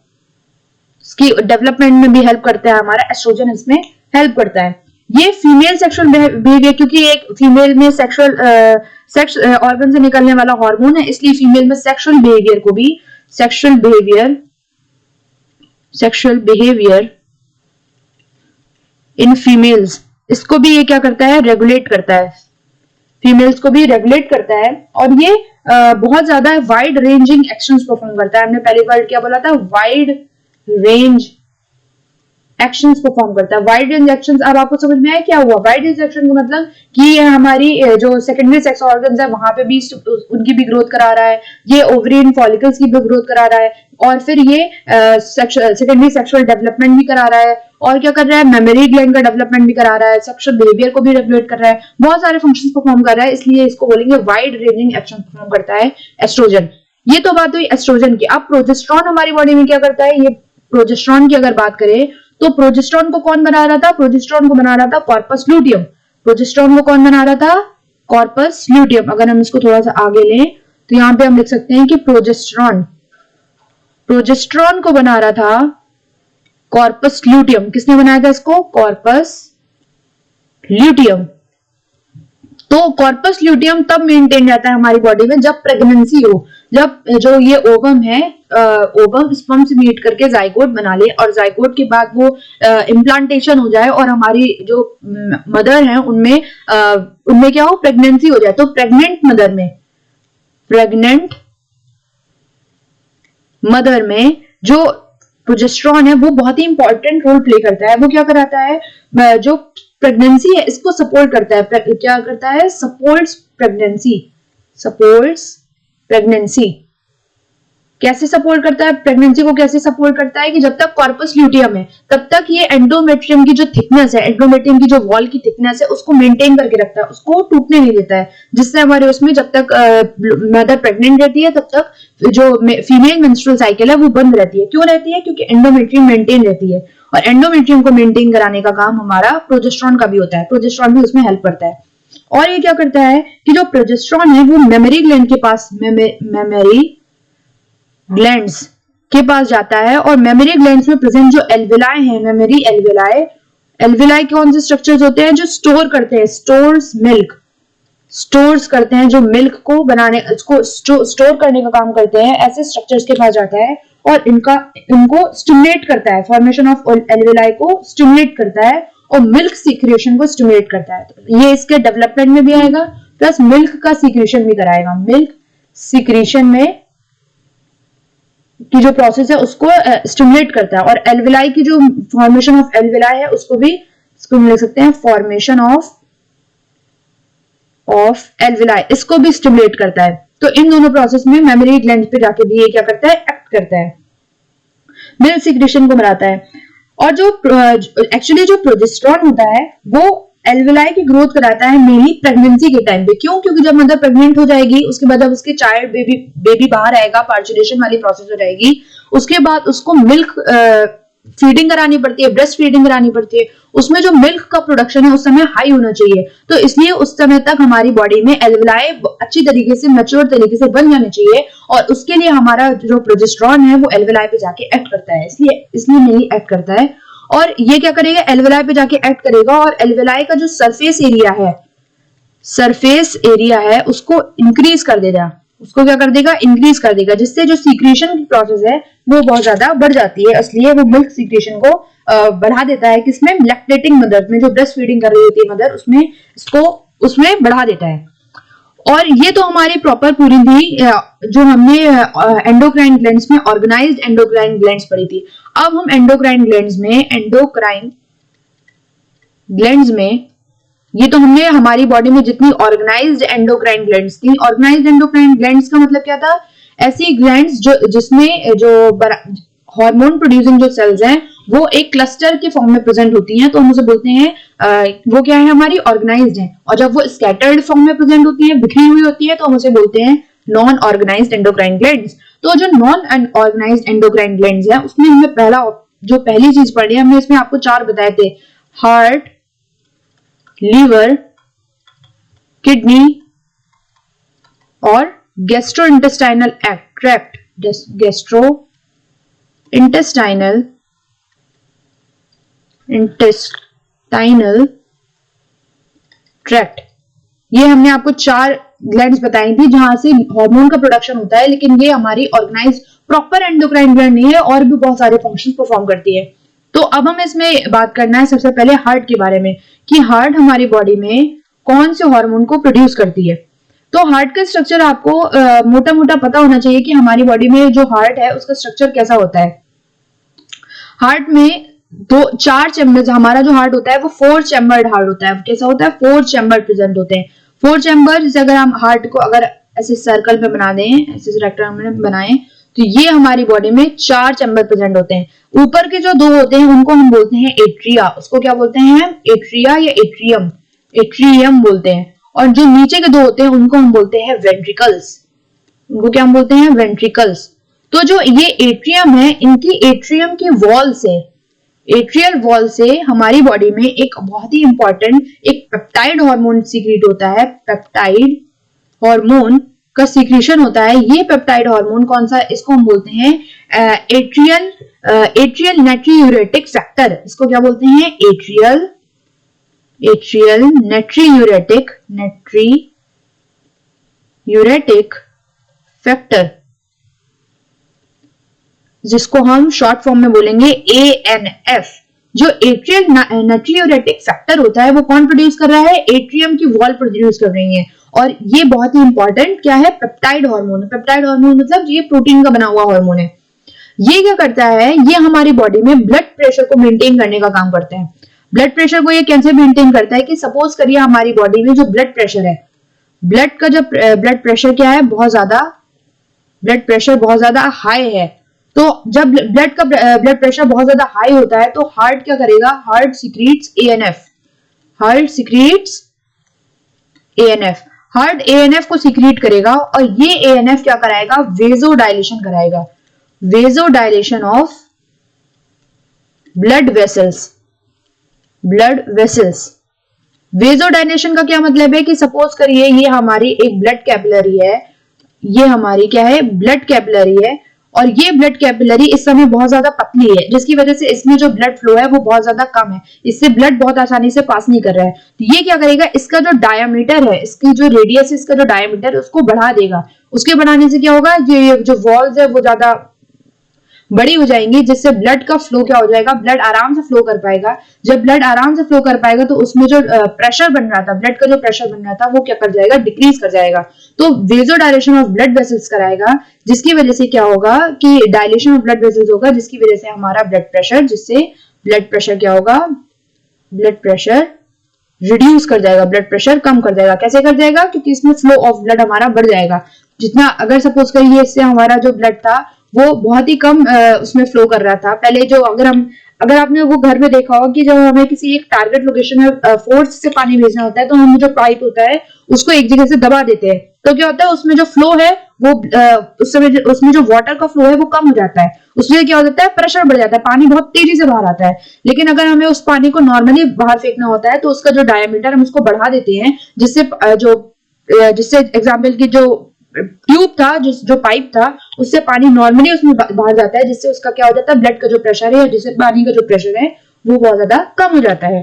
उसकी डेवलपमेंट में भी हेल्प करता है, हमारा एस्ट्रोजन इसमें हेल्प करता है। ये फीमेल सेक्सुअल बिहेवियर, क्योंकि एक फीमेल में सेक्सुअल सेक्स ऑर्गन से निकलने वाला हार्मोन है, इसलिए फीमेल में सेक्सुअल बिहेवियर को भी सेक्सुअल बिहेवियर इन फीमेल्स, इसको भी ये क्या करता है, रेगुलेट करता है, फीमेल्स को भी रेगुलेट करता है। और ये बहुत ज्यादा वाइड रेंजिंग एक्शंस परफॉर्म करता है। हमने पहली वर्ड क्या बोला था, वाइड रेंज एक्शंस परफॉर्म करता है। वाइड रेंज एक्शंस, अब आपको समझ में आया क्या हुआ वाइड रेंज एक्शन का मतलब, कि ये हमारी जो सेकेंडरी सेक्स ऑर्गन्स है वहां पे भी उनकी भी ग्रोथ करा रहा है, ये ओवरियन फॉलिकल्स की भी ग्रोथ करा रहा है, और फिर ये सेकेंडरी सेक्सुअल डेवलपमेंट भी करा रहा है, और क्या कर रहा है, मेमोरी ग्लैंड का डेवलपमेंट भी करा रहा है, सेक्सुअल बिहेवियर को भी रेगुलेट कर रहा है, बहुत सारे फंक्शंस परफॉर्म कर रहा है, इसलिए इसको बोलेंगे वाइड रेंजिंग एक्शन परफॉर्म करता है एस्ट्रोजन। ये तो बात हुई एस्ट्रोजन की। अब प्रोजेस्टेरॉन हमारी बॉडी में क्या करता है, ये प्रोजेस्टेरॉन की अगर बात करें तो प्रोजेस्टेरॉन को कौन बना रहा था, प्रोजेस्टेरॉन को बना रहा था कॉर्पस ल्यूटियम। प्रोजेस्टेरॉन को कौन बना रहा था, कॉर्पस ल्यूटियम। अगर हम इसको थोड़ा सा आगे लें तो यहां पे हम लिख सकते हैं कि प्रोजेस्टेरॉन को बना रहा था कॉर्पस ल्यूटियम। किसने बनाया था इसको, कॉर्पस ल्यूटियम। तो कॉर्पस ल्यूटियम तब मेंटेन रहता है हमारी बॉडी में जब प्रेगनेंसी हो, जब जो ये ओवम है, ओवम स्पर्म से मीट करके जाइगोट बना ले, और जाइगोट के बाद वो इम्प्लांटेशन हो जाए और हमारी जो मदर है उनमें क्या हो, प्रेगनेंसी हो जाए। तो प्रेग्नेंट मदर में जो प्रोजेस्टेरॉन है वो बहुत ही इंपॉर्टेंट रोल प्ले करता है। वो क्या कराता है, जो प्रेगनेंसी है इसको सपोर्ट करता है, क्या करता है, सपोर्ट्स प्रेगनेंसी। कैसे सपोर्ट करता है प्रेगनेंसी को, कैसे सपोर्ट करता है कि जब तक कॉर्पस ल्यूटियम है तब तक ये एंडोमेट्रियम की जो थिकनेस है, एंडोमेट्रियम की जो वॉल की थिकनेस है उसको मेंटेन करके रखता है, उसको टूटने नहीं देता है, जिससे हमारे उसमें जब तक मदर प्रेग्नेंट रहती है तब तक जो फीमेल मेंस्ट्रुअल साइकिल है वो बंद रहती है। क्यों रहती है, क्योंकि एंडोमेट्रियम मेंटेन रहती है, और एंडोमेट्रियम को मेंटेन कराने का काम हमारा प्रोजेस्टेरॉन का भी होता है, प्रोजेस्टेरॉन भी उसमें हेल्प करता है। और ये क्या करता है कि जो प्रोजेस्टेरॉन है वो मेमोरी ग्लैंड के पास, मेमोरी ग्लैंड्स के पास जाता है, और मेमोरी ग्लैंड्स में प्रेजेंट जो एल्वेलाई है, मेमोरी एल्वेलाई कौन से स्ट्रक्चर्स होते हैं, जो स्टोर करते हैं, स्टोर्स करते हैं, जो मिल्क को बनाने, इसको स्टोर करने का काम करते हैं, ऐसे स्ट्रक्चर्स के पास जाता है और इनको स्टिमुलेट करता है, फॉर्मेशन ऑफ एल्वेलाई को स्टिमुलेट करता है और मिल्क सीक्रेशन को स्टिमुलेट करता है। तो ये इसके डेवलपमेंट में भी आएगा, प्लस मिल्क का सीक्रेशन भी कराएगा। मिल्क सीक्रेशन में की जो प्रोसेस है उसको स्टिमुलेट करता है, और एल्वेलाई की जो फॉर्मेशन ऑफ एल्वेलाई है उसको भी, इसको हम लिख सकते हैं फॉर्मेशन ऑफ एल्वेलाई, इसको भी स्टिमुलेट करता है। तो इन दोनों प्रोसेस में मेमोरी ग्लैंड पे जाके भी ये क्या करता है, एक्ट करता है, मिल्क सीक्रेशन को बढ़ाता है। और जो एक्चुअली जो प्रोजेस्टेरॉन होता है वो एल्वेलाई की ग्रोथ कराता है मेनली प्रेगनेंसी के टाइम पे। क्यों, क्योंकि जब मदर प्रेग्नेंट हो जाएगी उसके बाद जब उसके चाइल्ड बेबी बाहर आएगा, पार्चुलेशन वाली प्रोसेस हो जाएगी, उसके बाद उसको मिल्क फीडिंग करानी पड़ती है, ब्रेस्ट फीडिंग करानी पड़ती है, उसमें जो मिल्क का प्रोडक्शन है उस समय हाई होना चाहिए। तो इसलिए उस समय तक हमारी बॉडी में एल्वेलाई अच्छी तरीके से, मैच्योर तरीके से बन जाने चाहिए, और उसके लिए हमारा जो प्रोजेस्टेरॉन है वो एल्वेलाई पे जाके एक्ट करता है, इसलिए नहीं एक्ट करता है। और ये क्या करेगा, एल्वेलाई पे जाके एक्ट करेगा, और एल्वेलाई का जो सरफेस एरिया है उसको इंक्रीज कर देगा, उसको क्या कर देगा, इंक्रीज कर देगा, जिससे जो सीक्रेशन की प्रोसेस है वो बहुत ज्यादा बढ़ जाती है। इसलिए वो मिल्क सीक्रेशन को बढ़ा देता है, किसमें, लैक्टेटिंग मदर में, जो ब्रेस्ट फीडिंग कर रही होती है मदर, उसमें इसको उसमें बढ़ा देता है। और ये तो हमारी प्रॉपर पूरी थी जो हमने एंडोक्राइन ग्लैंड्स में ऑर्गेनाइज्ड एंडोक्राइन ग्लैंड्स पढ़ी थी। अब हम एंडोक्राइन ग्लैंड्स में ये तो हमने हमारी बॉडी में जितनी ऑर्गेनाइज्ड एंडोक्राइन ग्लैंड्स थी, ऑर्गेनाइज्ड एंडोक्राइन ग्लैंड्स का मतलब क्या था, ऐसी ग्लैंड्स जिसमें जो हार्मोन प्रोड्यूसिंग जो सेल्स हैं वो एक क्लस्टर के फॉर्म में प्रेजेंट होती हैं, तो हम उसे बोलते हैं वो क्या है, हमारी ऑर्गेनाइज्ड है। और जब वो स्कैटर्ड फॉर्म में प्रेजेंट होती है, बिखरी हुई होती है, तो हम उसे बोलते हैं नॉन ऑर्गेनाइज्ड एंडोक्राइन ग्लैंड्स। तो जो नॉन ऑर्गेनाइज्ड एंडोक्राइन ग्लैंड्स है उसमें हमें पहली चीज पढ़ी हमने, इसमें आपको 4 बताए थे, हार्ट, लीवर, किडनी और gastrointestinal tract, gastrointestinal intestinal tract. ये हमने आपको 4 ग्लैंड्स बताई थी जहां से हार्मोन का प्रोडक्शन होता है, लेकिन ये हमारी ऑर्गेनाइज प्रॉपर एंडोक्राइन ग्लैंड नहीं है और भी बहुत सारे फंक्शंस परफॉर्म करती है। तो अब हम इसमें बात करना है सबसे पहले हार्ट के बारे में कि हार्ट हमारी बॉडी में कौन से हार्मोन को प्रोड्यूस करती है। तो हार्ट का स्ट्रक्चर आपको मोटा मोटा पता होना चाहिए कि हमारी बॉडी में जो हार्ट है उसका स्ट्रक्चर कैसा होता है। हार्ट में 4 चैम्बर्स, हमारा जो हार्ट होता है वो 4 चैम्बर्ड हार्ट होता है। कैसा होता है? 4 चैम्बर प्रेजेंट होते हैं। 4 चैम्बर, जैसे अगर हम हार्ट को अगर ऐसे सर्कल में बना दें, ऐसे रेक्टेंगल में बनाएं, तो ये हमारी बॉडी में 4 चैम्बर प्रेजेंट होते हैं। ऊपर के जो 2 होते हैं उनको हम बोलते हैं एट्रिया। उसको क्या बोलते हैं? एट्रिया या एट्रियम, एट्रियम बोलते हैं। और जो नीचे के 2 होते हैं उनको हम बोलते हैं वेंट्रिकल्स। उनको क्या हम बोलते हैं? वेंट्रिकल्स। तो जो ये एट्रियम है, इनकी एट्रियम की वॉल से, एट्रियल वॉल से हमारी बॉडी में एक बहुत ही इंपॉर्टेंट एक पेप्टाइड हार्मोन सीक्रेट होता है। पेप्टाइड हार्मोन का सीक्रेशन होता है। ये पेप्टाइड हार्मोन कौन सा? इसको हम बोलते हैं एट्रियल नाट्रियूरेटिक फैक्टर। इसको क्या बोलते हैं? एट्रियल नाट्रियूरेटिक फैक्टर, जिसको हम शॉर्ट फॉर्म में बोलेंगे ANF। जो एट्रियल नाट्रियूरेटिक फैक्टर होता है वो कौन प्रोड्यूस कर रहा है? एट्रियम की वॉल प्रोड्यूस कर रही है। और ये बहुत ही इंपॉर्टेंट क्या है? Peptide hormone. पेप्टाइड हार्मोन मतलब ये प्रोटीन का बना हुआ हार्मोन है। ये क्या करता है? ये हमारी बॉडी में ब्लड प्रेशर को मेंटेन करने का काम करते हैं। ब्लड प्रेशर को ये कैसे मेंटेन करता है कि सपोज करिए हमारी बॉडी में जो ब्लड प्रेशर है, ब्लड का जो ब्लड प्रेशर क्या है? ब्लड प्रेशर बहुत ज्यादा हाई है। तो जब ब्लड प्रेशर बहुत ज्यादा हाई होता है तो हार्ट क्या करेगा? Heart secrets ANF। Heart ANF को सीक्रेट करेगा और ये ANF क्या कराएगा? वेजोडाइलेशन कराएगा। Vasodilation of blood vessels. Vasodilation का क्या मतलब है कि सपोज करिए ये हमारी एक ब्लड कैपिलरी है, ये हमारी क्या है? ब्लड कैपिलरी है। और ये ब्लड कैपिलरी इस समय बहुत ज्यादा पतली है, जिसकी वजह से इसमें जो ब्लड फ्लो है वो बहुत ज्यादा कम है। इससे ब्लड बहुत आसानी से पास नहीं कर रहा है। तो ये क्या करेगा? इसका जो डायामीटर है, इसकी जो रेडियस है, इसका जो डायामीटर उसको बढ़ा देगा। उसके बढ़ाने से क्या होगा? ये जो वॉल्स है वो ज्यादा बड़ी हो जाएंगी, जिससे ब्लड का फ्लो क्या हो जाएगा? ब्लड आराम से फ्लो कर पाएगा। जब ब्लड आराम से फ्लो कर पाएगा तो उसमें जो प्रेशर बन रहा था, ब्लड का जो प्रेशर बन रहा था वो क्या कर जाएगा? डिक्रीज कर जाएगा। तो वेजोडाइलेशन ऑफ ब्लड वेसल्स कराएगा, जिसकी वजह से क्या होगा कि डायलेशन ऑफ ब्लड वेसल्स होगा, जिसकी वजह से हमारा ब्लड प्रेशर क्या होगा? ब्लड प्रेशर रिड्यूस कर जाएगा, ब्लड प्रेशर कम कर जाएगा। कैसे कर जाएगा? क्योंकि इसमें फ्लो ऑफ ब्लड हमारा बढ़ जाएगा। जितना अगर सपोज करिए इससे हमारा जो ब्लड था वो बहुत ही कम उसमें फ्लो कर रहा था पहले। जो अगर आपने वो घर में देखा होगा कि जब हमें किसी एक टारगेट लोकेशन में फोर्स से पानी भेजना होता है तो हम जो पाइप होता है उसको एक जगह से दबा देते हैं, तो क्या होता है? उसमें जो फ्लो है वो उस समय उसमें जो वाटर का फ्लो है वो कम हो जाता है। उसमें क्या हो जाता है? प्रेशर बढ़ जाता है, पानी बहुत तेजी से बाहर आता है। लेकिन अगर हमें उस पानी को नॉर्मली बाहर फेंकना होता है तो उसका जो डायमीटर हम उसको बढ़ा देते हैं, जिससे एग्जाम्पल की जो ट्यूब था, जो पाइप था, उससे पानी नॉर्मली उसमें बाहर जाता है, जिससे उसका क्या हो जाता है? ब्लड का जो प्रेशर है, जिससे पानी का जो प्रेशर है वो बहुत ज्यादा कम हो जाता है।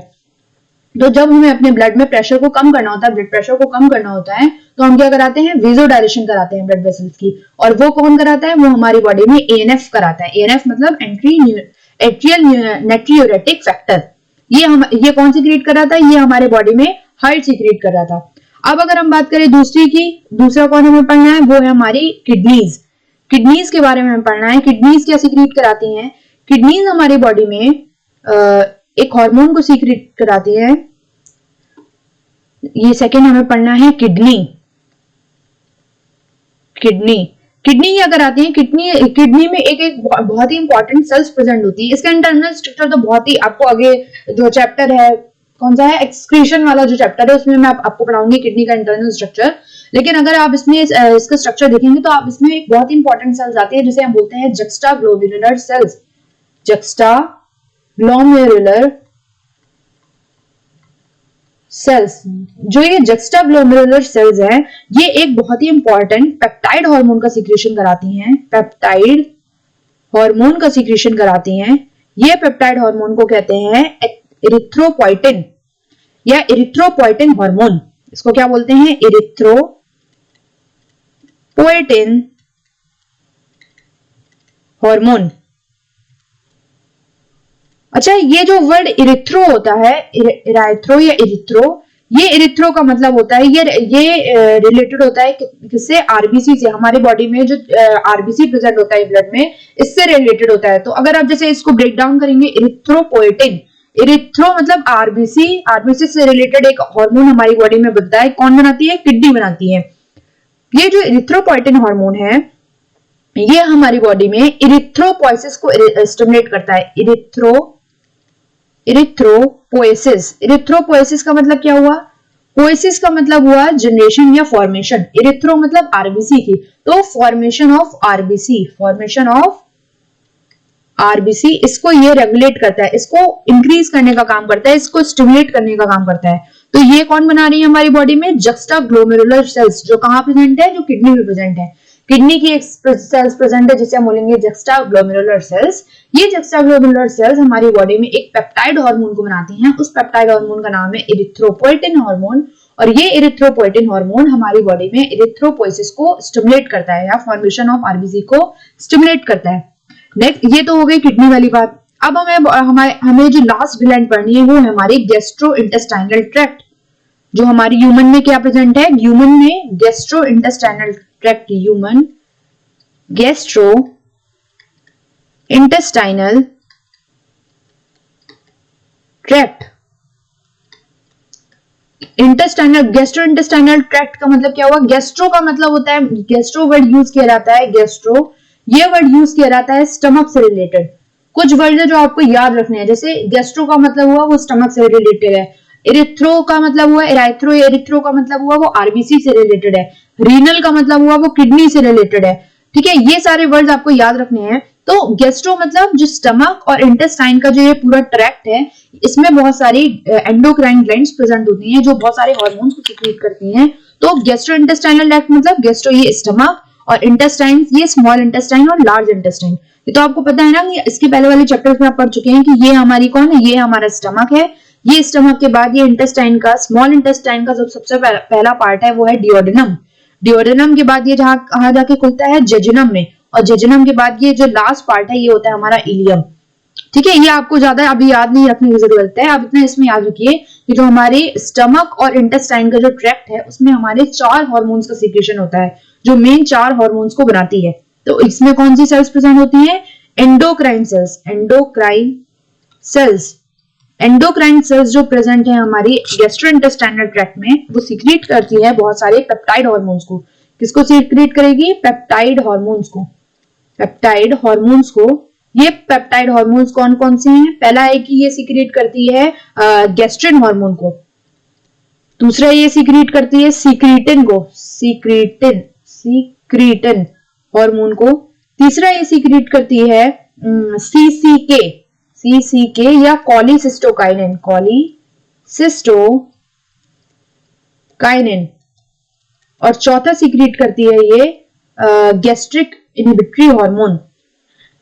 तो जब हमें अपने ब्लड में प्रेशर को कम करना होता है, ब्लड प्रेशर को कम करना होता है, तो हम क्या कराते हैं? वेजोडाइलेशन कराते हैं ब्लड वेसल्स की। और वो कौन कराता है? वो हमारी बॉडी में ANF कराता है। ANF मतलब एट्रियल नाट्रियूरेटिक फैक्टर। ये कौन सीक्रेट कर रहा था? ये हमारे बॉडी में हार्ट सीक्रेट कर रहा था। अब अगर हम बात करें दूसरा कौन हमें पढ़ना है? वो है हमारी किडनीज के बारे में हमें पढ़ना है। किडनीज क्या सीक्रेट कराती हैं? किडनीज हमारी बॉडी में एक हार्मोन को सीक्रेट कराती है। ये सेकंड हमें पढ़ना है किडनी क्या कराती है? किडनी में एक बहुत ही इंपॉर्टेंट सेल्स प्रेजेंट होती है। इसका इंटरनल स्ट्रक्चर तो बहुत ही आपको आगे जो चैप्टर है, कौन सा है? एक्सक्रीशन वाला जो चैप्टर है, उसमें मैं आपको पढ़ाऊंगी किडनी का इंटरनल स्ट्रक्चर। लेकिन अगर आप इसमें इसका स्ट्रक्चर देखेंगे तो आप इसमें एक बहुत ही इंपॉर्टेंट सेल्स आती है जिसे हम बोलते हैं जक्स्टाग्लोमेरुलर सेल्स। जक्स्टाग्लोमेरुलर सेल्स, जो ये जक्स्टाग्लोमेरुलर सेल्स हैं, ये एक बहुत ही इंपॉर्टेंट पेप्टाइड हार्मोन का सीक्रेशन कराती हैं। पेप्टाइड हार्मोन का सीक्रेशन कराती हैं। ये पेप्टाइड हार्मोन को कहते हैं इरिथ्रोपोइटिन या इरिथ्रोपोइटिन हार्मोन, इसको क्या बोलते हैं? Erythropoietin hormone. अच्छा, ये जो वर्ड इरिथ्रो होता है, इराइथ्रो या इरिथ्रो, ये इरिथ्रो का मतलब होता है, ये रिलेटेड होता है किससे? आरबीसी से। हमारे बॉडी में जो आरबीसी प्रेजेंट होता है ब्लड में, इससे रिलेटेड होता है। तो अगर आप जैसे इसको ब्रेक डाउन करेंगे, इरिथ्रोपोइटिन, इरिथ्रो मतलब आरबीसी, आरबीसी से रिलेटेड एक हार्मोन हमारी बॉडी में बनता है। कौन बनाती है? किडनी बनाती है। ये जो इरिथ्रोपोइटिन हार्मोन है, ये हमारी बॉडी में इरिथ्रोपोइसिस को स्टिमुलेट करता है। इरिथ्रोपोइसिस, इरिथ्रोपोइसिस का मतलब क्या हुआ? पोइसिस का मतलब हुआ जनरेशन या फॉर्मेशन। इरिथ्रो मतलब आरबीसी की, तो formation of RBC, formation of RBC, इसको ये रेगुलेट करता है, इसको इंक्रीज करने का काम करता है, इसको स्टिमुलेट करने का काम करता है। तो ये कौन बना रही है हमारी बॉडी में? जक्स्टाग्लोमेरुलर सेल्स, जो कहां प्रेजेंट है? जो किडनी में प्रेजेंट है। किडनी की एक सेल्स प्रेजेंट है जिसे हम बोलेंगे जक्स्टाग्लोमेरुलर सेल्स। ये जक्स्टाग्लोमेरुलर सेल्स हमारी बॉडी में एक पेप्टाइड हार्मोन को बनाती हैं। उस पेप्टाइड हार्मोन का नाम है इरिथ्रोपोइटिन हार्मोन, और ये इरिथ्रोपोइटिन हार्मोन हमारी बॉडी में इरिथ्रोपोइसिस को स्टिमुलेट करता है या फॉर्मेशन ऑफ आरबीसी को स्टिमुलेट करता है। नेक्स्ट, ये तो हो गई किडनी वाली बात। अब हमें जो लास्ट ग्लैंड पढ़नी है वो है हमारी गैस्ट्रो इंटेस्टाइनल ट्रैक्ट, जो हमारी ह्यूमन में क्या प्रेजेंट है? ह्यूमन में gastro intestinal tract, human gastro intestinal tract. Gastro intestinal tract का मतलब क्या हुआ? गैस्ट्रो का मतलब होता है, गैस्ट्रो वर्ड यूज किया जाता है, गैस्ट्रो ये वर्ड यूज किया जाता है स्टमक से रिलेटेड। कुछ वर्ड है जो आपको याद रखने हैं, जैसे गैस्ट्रो का मतलब हुआ वो स्टमक से रिलेटेड है, इरिथ्रो का मतलब हुआ इराइथ्रो या इरिथ्रो का मतलब हुआ वो आरबीसी से रिलेटेड है, रीनल का मतलब हुआ वो किडनी से रिलेटेड है। ठीक है, ये सारे वर्ड्स आपको याद रखने हैं। तो गैस्ट्रो मतलब जो स्टमक और इंटेस्टाइन का जो ये पूरा ट्रैक्ट है, इसमें बहुत सारी एंडोक्राइन ग्लैंड्स प्रेजेंट होती हैं जो बहुत सारे हार्मोन्स को सीक्रेट करती हैं। तो गैस्ट्रो इंटेस्टाइनल ट्रैक्ट मतलब गैस्ट्रो ये स्टमक और इंटेस्टाइन ये स्मॉल इंटेस्टाइन और लार्ज इंटेस्टाइन। ये तो आपको पता है ना, कि इसके पहले वाले चैप्टर्स में आप पढ़ चुके हैं कि ये हमारी कौन है? ये हमारा स्टमक है। ये स्टमक के बाद ये इंटेस्टाइन का, स्मॉल इंटेस्टाइन का जो सबसे पहला पार्ट है वो है डिओडेनम। डिओडेनम के बाद ये जहां कहा जाके खुलता है? जेजुनम में, और जेजुनम के बाद ये जो लास्ट पार्ट है ये होता है हमारा इलियम। ठीक है, ये आपको ज्यादा अभी याद नहीं रखने की जरूरत है। आप इतना इसमें याद रखिए कि जो हमारे स्टमक और इंटेस्टाइन का जो ट्रैक्ट है उसमें हमारे 4 हार्मोन्स का सीक्रेशन होता है, जो मेन 4 हार्मोन्स को बनाती है। तो इसमें कौन सी सेल्स प्रेजेंट होती हैं? Endocrine cells. एंडोक्राइन सेल्स जो प्रेजेंट है हमारी गैस्ट्रोइंटेस्टाइनल ट्रैक्ट में, वो सीक्रेट करती है बहुत सारे पेप्टाइड हार्मोन्स को। किसको सीक्रेट करेगी? पेप्टाइड हार्मोन्स को। पेप्टाइड हार्मोन्स को। ये पेप्टाइड हार्मोन्स कौन कौन से हैं? पहला है कि ये सीक्रेट करती है गैस्ट्रिन हार्मोन को। दूसरा ये सीक्रेट करती है सीक्रेटिन को, सीक्रेटिन हार्मोन को। तीसरा ये सीक्रेट करती है सीसीके या कोलिसिस्टोकाइनिन। और चौथा सीक्रेट करती है ये गैस्ट्रिक इनहिबिटरी हार्मोन,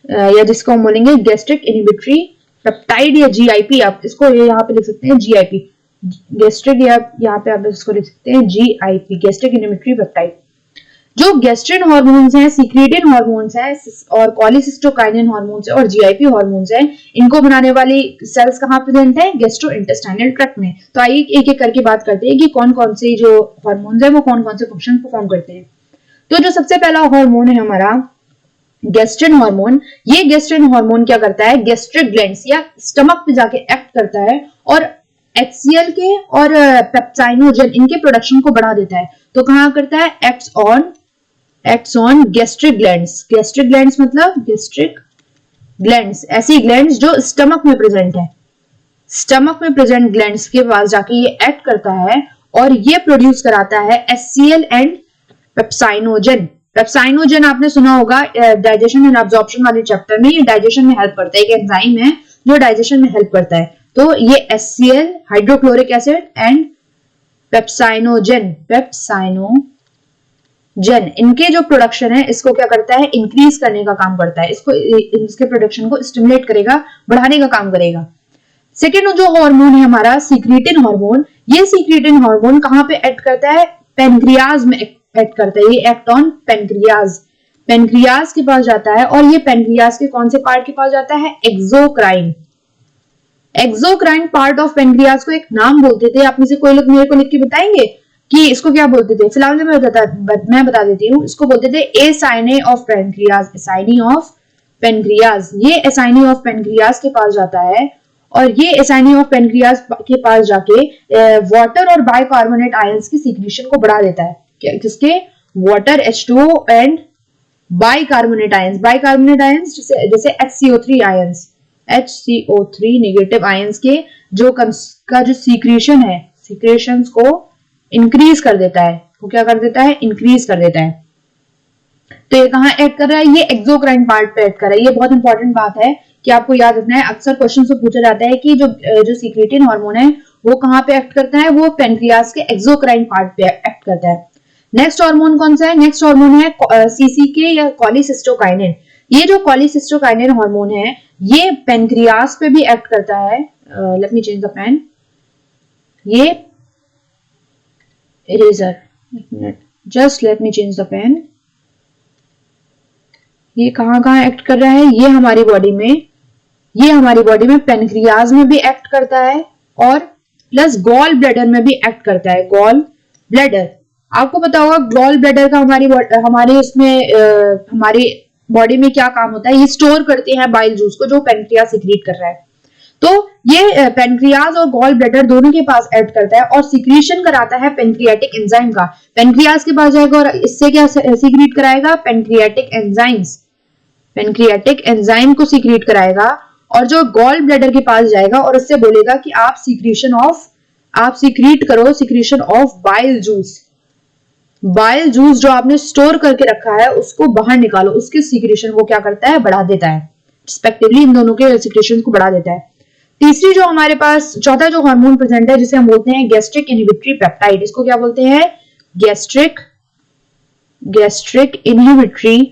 या जिसको हम बोलेंगे गैस्ट्रिक इनहिबिटरी पेप्टाइड या जीआईपी। आप इसको यहाँ पे लिख सकते हैं जीआईपी, गैस्ट्रिक, या यहाँ पे आप इसको लिख सकते हैं जीआईपी, गैस्ट्रिक इनहिबिटरी पेप्टाइड। जो गैस्ट्रिन हार्मोन्स हैं, सीक्रेटिन हार्मोन्स हैं और कोलिसिस्टोकाइनिन हार्मोन्स है और जीआईपी हार्मोन्स हैं, इनको बनाने वाली सेल्स कहाँ प्रेजेंट है? गैस्ट्रोइंटेस्टाइनल ट्रैक्ट में। तो आइए एक एक करके बात करते हैं कि कौन कौन से जो हार्मोन्स है वो कौन कौन से फंक्शन परफॉर्म करते हैं। तो जो सबसे पहला हार्मोन है हमारा गैस्ट्रिन हार्मोन। ये गैस्ट्रिन हार्मोन क्या करता है? गैस्ट्रिक ग्लैंड्स या स्टमक पे जाके एक्ट करता है और HCl के और पेप्साइनोजन इनके प्रोडक्शन को बढ़ा देता है। तो कहाँ करता है? Acts on gastric glands. Gastric glands मतलब गैस्ट्रिक ग्लैंड्स ऐसी ग्लैंड्स जो स्टमक में प्रेजेंट है। स्टमक में प्रेजेंट ग्लैंड्स के पास जाके ये एक्ट करता है और ये प्रोड्यूस कराता है HCl एंड पेप्साइनोजन। पेप्साइनोजन आपने सुना होगा डाइजेशन एंड एब्जॉर्प्शन वाले चैप्टर में, ये डाइजेशन में हेल्प करता है, एक एंजाइम है जो डाइजेशन में हेल्प करता है। तो ये HCl हाइड्रोक्लोरिक एसिड एंड पेप्साइनोजन इनके जो प्रोडक्शन है इसको क्या करता है? इंक्रीज करने का काम करता है, इसको इसके प्रोडक्शन को स्टिमुलेट करेगा, बढ़ाने का काम करेगा। सेकेंड जो हार्मोन है हमारा सीक्रेटिन हार्मोन, ये सीक्रेटिन हार्मोन कहाँ पे एक्ट करता है, पेनक्रियाज में एक्ट करता है, ये एक्ट ऑन पेनक्रियाज, पेनक्रियाज के पास जाता है, और ये पेनक्रियाज के कौन से पार्ट के पास जाता है, exocrine, exocrine part of pancreas को एक नाम बोलते थे, आप में से कोई लोग मेरे को लिख के बताएंगे कि इसको क्या बोलते थे, फिलहाल मैं बता देती हूँ, इसको बोलते थे एसाइने ऑफ पेनक्रियाज, एसाइनी ऑफ पेनक्रियाज, ये एसाइनी ऑफ पेनक्रियाज के पास जाता है, और ये एसाइनी ऑफ पेनक्रियाज के पास जाके वाटर और बाइकार्बोनेट आयंस की सीक्रेशन को बढ़ा देता है, किसके, water H2O and bicarbonate ions जैसे HCO3 ions, HCO3 negative ions के जो सीक्रेशन है, सीक्रेशंस को इंक्रीज कर देता है, वो क्या कर देता है, इंक्रीज कर देता है। तो ये कहाँ एक्ट कर रहा है, ये एक्सोक्राइन पार्ट पे एक्ट कर रहा है। ये बहुत इंपॉर्टेंट बात है कि आपको याद रखना है, अक्सर क्वेश्चन से पूछा जाता है कि जो सीक्रेटिन हार्मोन है वो कहाँ पे एक्ट करता है, वो पेनक्रियाज के एक्सोक्राइन पार्ट पे एक्ट करता है। नेक्स्ट हार्मोन कौन सा है, नेक्स्ट हार्मोन है CCK या कोलिसिस्टोकाइनिन। ये जो कोलिसिस्टोकाइनिन हार्मोन है ये पेनक्रियाज पे भी एक्ट करता है। Let me change the pen, ये eraser, just let me change the pen. ये कहाँ एक्ट कर रहा है, ये हमारी बॉडी में पेनक्रियाज में भी एक्ट करता है, और प्लस गॉल ब्लैडर में भी एक्ट करता है। गॉल ब्लैडर, आपको पता होगा गॉल ब्लैडर का हमारी बॉडी में क्या काम होता है, ये स्टोर करते हैं बाइल जूस को जो पेनक्रियाज सीक्रेट कर रहा है। तो ये पेनक्रियाज और गॉल ब्लैडर दोनों के पास एक्ट करता है और सीक्रेशन कराता है पेनक्रियाटिक एंजाइम का। पेनक्रियाज के पास जाएगा और इससे क्या सीक्रेट कराएगा, पेनक्रियाटिक एंजाइम्स, पेनक्रियाटिक एंजाइम को सीक्रेट कराएगा, और जो गॉल ब्लैडर के पास जाएगा और उससे बोलेगा कि आप सीक्रेट करो secretion of bile juice, bile juice जो आपने स्टोर करके रखा है उसको बाहर निकालो, उसके सीक्रेशन को क्या करता है, बढ़ा देता है, रिस्पेक्टिवली इन दोनों के सीक्रेशन को बढ़ा देता है। तीसरी जो हमारे पास चौथा जो हार्मोन प्रेजेंट है जिसे हम बोलते हैं गैस्ट्रिक इनहिबिटरी पेप्टाइड, इसको क्या बोलते हैं, gastric inhibitory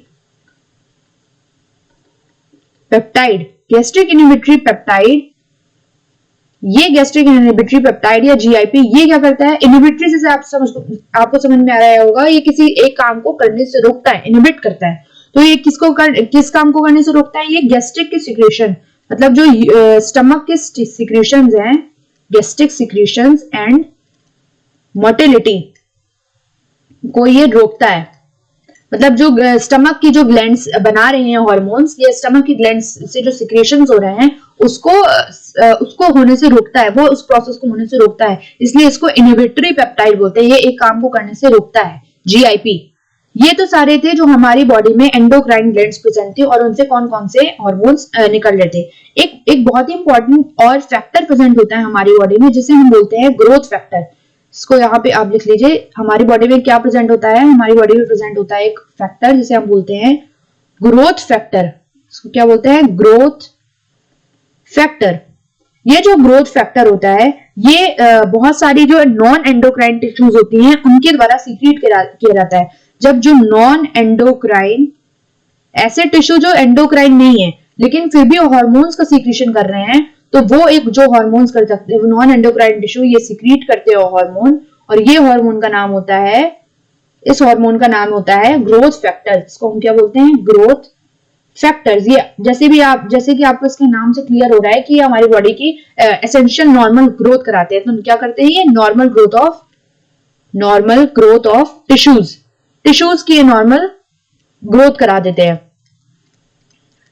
peptide, gastric inhibitory peptide. ये गैस्ट्रिक इनहिबिटरी पेप्टाइड या GIP ये क्या करता है, इनहिबिटरी से आपको समझ में आ रहा होगा, ये किसी एक काम को करने से रोकता है, इनहिबिट करता है। तो ये किस काम को करने से रोकता है, ये गैस्ट्रिक की सिक्रेशन, मतलब जो स्टमक के सिक्रेशंस हैं, गैस्ट्रिक सिक्रेशंस एंड मोटिलिटी को ये रोकता है। मतलब जो स्टमक की जो ग्लैंड्स बना रहे हैं हार्मोन्स, ये स्टमक की ग्लैंड्स से जो सिक्रेशंस हो रहे हैं उसको होने से रोकता है, वो उस प्रोसेस को होने से रोकता है, इसलिए इसको इनहिबिटरी पेप्टाइड बोलते हैं। ये एक काम को करने से रोकता है, GIP। ये तो सारे थे जो हमारी बॉडी में एंडोक्राइन ग्लैंड्स प्रेजेंट थे और उनसे कौन कौन से हार्मोन्स निकल रहे थे। एक बहुत ही इंपॉर्टेंट और फैक्टर प्रेजेंट होता है हमारी बॉडी में जिसे हम बोलते हैं ग्रोथ फैक्टर। इसको यहाँ पे आप लिख लीजिए, हमारी बॉडी में क्या प्रेजेंट होता है, हमारी बॉडी में प्रेजेंट होता है एक फैक्टर जिसे हम बोलते हैं ग्रोथ फैक्टर। इसको क्या बोलते हैं, ग्रोथ फैक्टर। ये जो ग्रोथ फैक्टर होता है ये बहुत सारी जो नॉन एंडोक्राइन टिश्यूज होती हैं उनके द्वारा सीक्रेट किया जाता है। जब जो नॉन एंडोक्राइन, ऐसे टिश्यू जो एंडोक्राइन नहीं है लेकिन फिर भी हार्मोन्स का सीक्रेशन कर रहे हैं, तो वो एक जो हार्मोन्स कर सकते हैं, नॉन एंडोक्राइन टिश्यू ये सीक्रेट करते हैं हार्मोन, और ये हार्मोन का नाम होता है, इस हार्मोन का नाम होता है ग्रोथ फैक्टर। इसको हम क्या बोलते हैं, ग्रोथ फैक्टर्स। ये जैसे कि आपको इसके नाम से क्लियर हो रहा है कि हमारी बॉडी की एसेंशियल नॉर्मल ग्रोथ कराते हैं। तो क्या करते हैं, ये नॉर्मल ग्रोथ ऑफ टिश्यूज की नॉर्मल ग्रोथ करा देते हैं,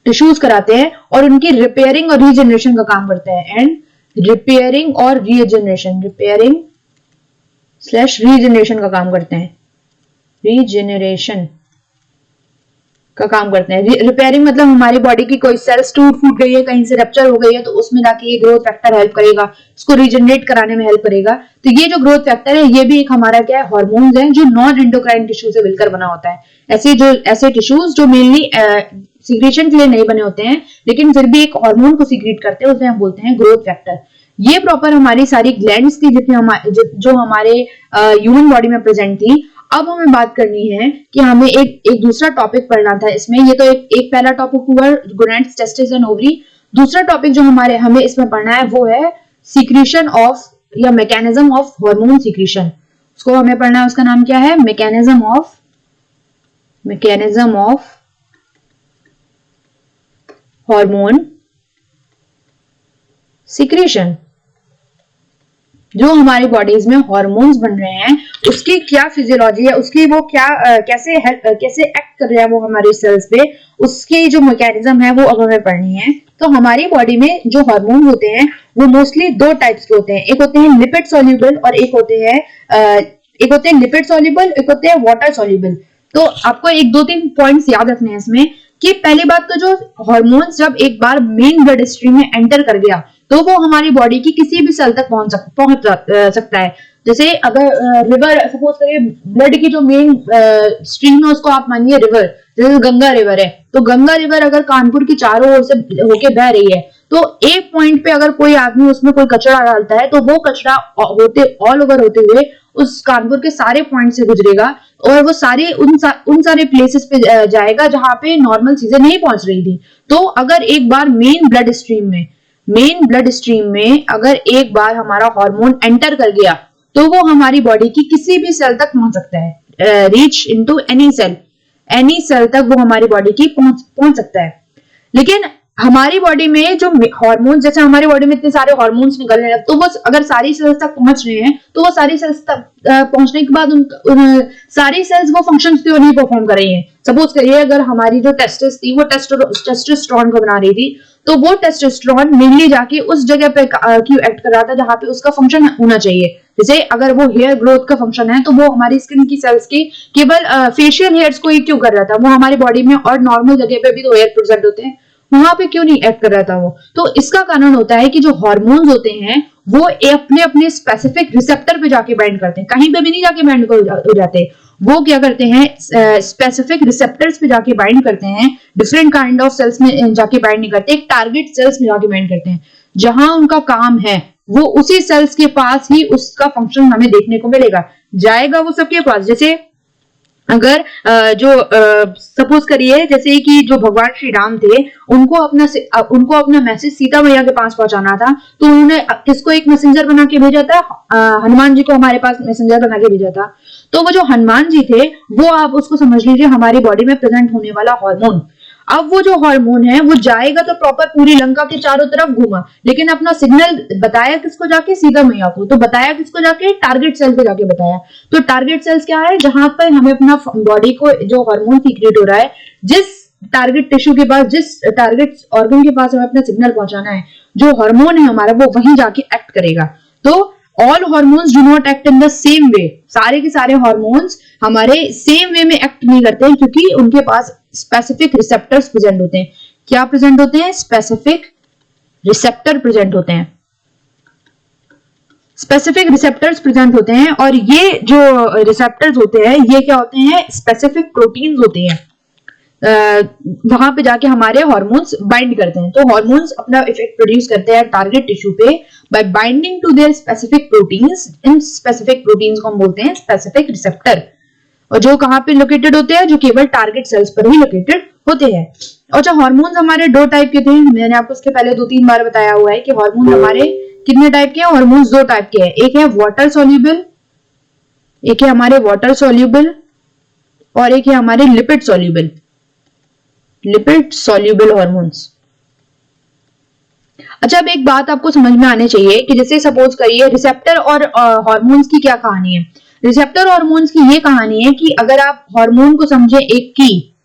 टिश्यूज कराते हैं और उनकी रिपेयरिंग और रीजनरेशन का काम करते हैं। एंड रिपेयरिंग रीजनरेशन का काम करते हैं, रीजनरेशन का काम करते हैं। रिपेयरिंग मतलब हमारी बॉडी की कोई सेल्स टूट फूट गई है, कहीं से रप्चर हो गई है, तो उसमें जाके ये ग्रोथ फैक्टर हेल्प करेगा, इसको रीजनरेट कराने में हेल्प करेगा। तो ये जो ग्रोथ फैक्टर है ये भी एक हमारा क्या है, हार्मोन्स है जो नॉन एंडोक्राइन टिश्यू से मिलकर बना होता है। ऐसे टिश्यूज जो मेनली सीक्रेशन के लिए नहीं बने होते हैं लेकिन फिर भी एक हार्मोन को सीक्रेट करते हैं, उसे हम बोलते हैं ग्रोथ फैक्टर। ये प्रॉपर हमारी सारी ग्लैंड्स थी जो हमारे ह्यूमन बॉडी में प्रेजेंट थी। अब हमें बात करनी है कि हमें एक दूसरा टॉपिक पढ़ना था इसमें। ये तो एक पहला टॉपिक हुआ गोनाड्स, टेस्टिस एंड ओवरी। दूसरा टॉपिक जो हमें इसमें पढ़ना है वो है सीक्रेशन ऑफ या मैकेनिज्म ऑफ हार्मोन सीक्रेशन। उसको हमें पढ़ना है, उसका नाम क्या है? Mechanism of hormone secretion. जो हमारी बॉडीज में हॉर्मोन्स बन रहे हैं उसकी क्या फिजियोलॉजी है, उसकी वो क्या कैसे एक्ट कर रहा है वो हमारे सेल्स पे, उसकी जो मैकेनिज्म है वो अब हमें पढ़नी है। तो हमारी बॉडी में जो हार्मोन होते हैं वो मोस्टली दो टाइप्स के होते हैं, एक होते हैं लिपिड सॉल्युबल और एक होते हैं लिपिड सॉल्युबल, एक होते हैं वाटर सॉल्युबल। तो आपको एक दो तीन पॉइंट्स याद रखने हैं इसमें कि पहली बात तो जो हार्मोन्स जब एक बार मेन ब्लड स्ट्रीम में एंटर कर गया तो वो हमारी बॉडी की किसी भी सेल तक पहुंच सकता है। जैसे अगर रिवर, सपोज करिए ब्लड की जो मेन स्ट्रीम है उसको आप मानिए रिवर, जैसे गंगा रिवर है, तो गंगा रिवर अगर कानपुर की चारों ओर से होके बह रही है तो एक पॉइंट पे अगर कोई आदमी उसमें कोई कचरा डालता है तो वो कचरा ऑल ओवर होते हुए उस कानपुर के सारे पॉइंट से गुजरेगा और वो सारे उन सारे प्लेसेस पे जाएगा जहां पे नॉर्मल चीजें नहीं पहुंच रही थी। तो अगर एक बार मेन ब्लड स्ट्रीम में अगर एक बार हमारा हार्मोन एंटर कर गया तो वो हमारी बॉडी की किसी भी सेल तक पहुंच सकता है, रीच इनटू एनी सेल तक वो हमारी बॉडी की पहुंच सकता है। लेकिन हमारी बॉडी में जो हार्मोन, जैसे हमारी बॉडी में इतने सारे हार्मोन्स निकल रहे हैं तो वो अगर सारी सेल्स तक पहुंच रहे हैं तो वो सारी सेल्स तक पहुंचने के बाद उन सारी सेल्स वो फंक्शंस क्यों नहीं परफॉर्म कर रही हैं। सपोज करिए अगर हमारी जो टेस्टिस थी वो टेस्टोस्टेरोन को बना रही थी तो वो टेस्टोस्टेरोन मेनली जाके उस जगह पे क्यों एक्ट कर रहा था जहां पे उसका फंक्शन होना चाहिए। जैसे अगर वो हेयर ग्रोथ का फंक्शन है तो वो हमारी स्किन की सेल्स की केवल फेशियल हेयर्स को ही क्यों कर रहा था, वो हमारी बॉडी में और नॉर्मल जगह पे भी तो हेयर प्रेजेंट होते हैं, वहां पे क्यों नहीं एक्ट कर रहा था वो। तो इसका कारण होता है कि जो हार्मोन्स होते हैं वो अपने अपने स्पेसिफिक रिसेप्टर पे जाके बाइंड करते हैं, कहीं पे भी नहीं जाके बाइंड हो जाते। वो क्या करते हैं, स्पेसिफिक रिसेप्टर्स पे जाके बाइंड करते हैं, डिफरेंट काइंड ऑफ सेल्स में जाके बाइंड नहीं करते, एक टारगेट सेल्स में जाके बाइंड करते हैं। जहां उनका काम है वो उसी सेल्स के पास ही उसका फंक्शन हमें देखने को मिलेगा, जाएगा वो सबके पास। जैसे अगर सपोज करिए जैसे कि जो भगवान श्री राम थे उनको अपना मैसेज सीता मैया के पास पहुंचाना था तो उन्होंने किसको एक मैसेंजर बना के भेजा था, हनुमान जी को हमारे पास मैसेंजर बना के भेजा था। तो वो जो हनुमान जी थे वो आप उसको समझ लीजिए हमारी बॉडी में प्रेजेंट होने वाला हार्मोन। अब वो जो हार्मोन है वो जाएगा तो प्रॉपर पूरी लंका के चारों तरफ घूमा, लेकिन अपना सिग्नल बताया किसको जाके, सीता मैया को। तो बताया किसको जाके, टारगेट सेल पे जाके बताया। तो टारगेट सेल्स क्या है, जहां पर हमें अपना बॉडी को जो हार्मोन सीक्रेट हो रहा है, जिस टारगेट टिश्यू के पास, जिस टारगेट ऑर्गन के पास हमें अपना सिग्नल पहुंचाना है, जो हार्मोन है हमारा वो वहीं जाके एक्ट करेगा। तो all hormones do not act in the same way, सारे के सारे हॉर्मोन्स हमारे सेम वे में एक्ट नहीं करते हैं क्योंकि उनके पास स्पेसिफिक रिसेप्टर्स प्रेजेंट होते हैं। क्या प्रेजेंट होते हैं, स्पेसिफिक रिसेप्टर प्रेजेंट होते हैं, स्पेसिफिक रिसेप्टर्स प्रेजेंट होते हैं। और ये जो रिसेप्टर्स होते हैं ये क्या होते हैं, स्पेसिफिक प्रोटीन्स होते हैं, वहां पे जाके हमारे हॉर्मोन्स बाइंड करते हैं। तो हॉर्मोन्स अपना इफेक्ट प्रोड्यूस करते हैं टारगेट टिश्यू पे by binding to their specific proteins. इन स्पेसिफिक प्रोटीन्स को हम बोलते हैं स्पेसिफिक रिसेप्टर, और जो कहां पे लोकेटेड होते हैं, जो केवल टारगेट सेल्स पर ही लोकेटेड होते हैं। और जो हार्मोन्स हमारे दो टाइप के थे, मैंने आपको इसके पहले 2-3 बार बताया हुआ है कि हार्मोन हमारे कितने टाइप के हैं, हार्मोन्स 2 टाइप के हैं, एक है वाटर सॉल्युबल, एक है हमारे वाटर सॉल्युबल और एक है हमारे लिपिड सॉल्युबल हार्मोन्स। अच्छा, अब एक बात आपको समझ में आनी चाहिए कि जैसे सपोज करिए रिसेप्टर और हार्मोन्स की क्या कहानी है। रिसेप्टर हार्मोन्स की ये कहानी है कि अगर आप हार्मोन को समझे एक की,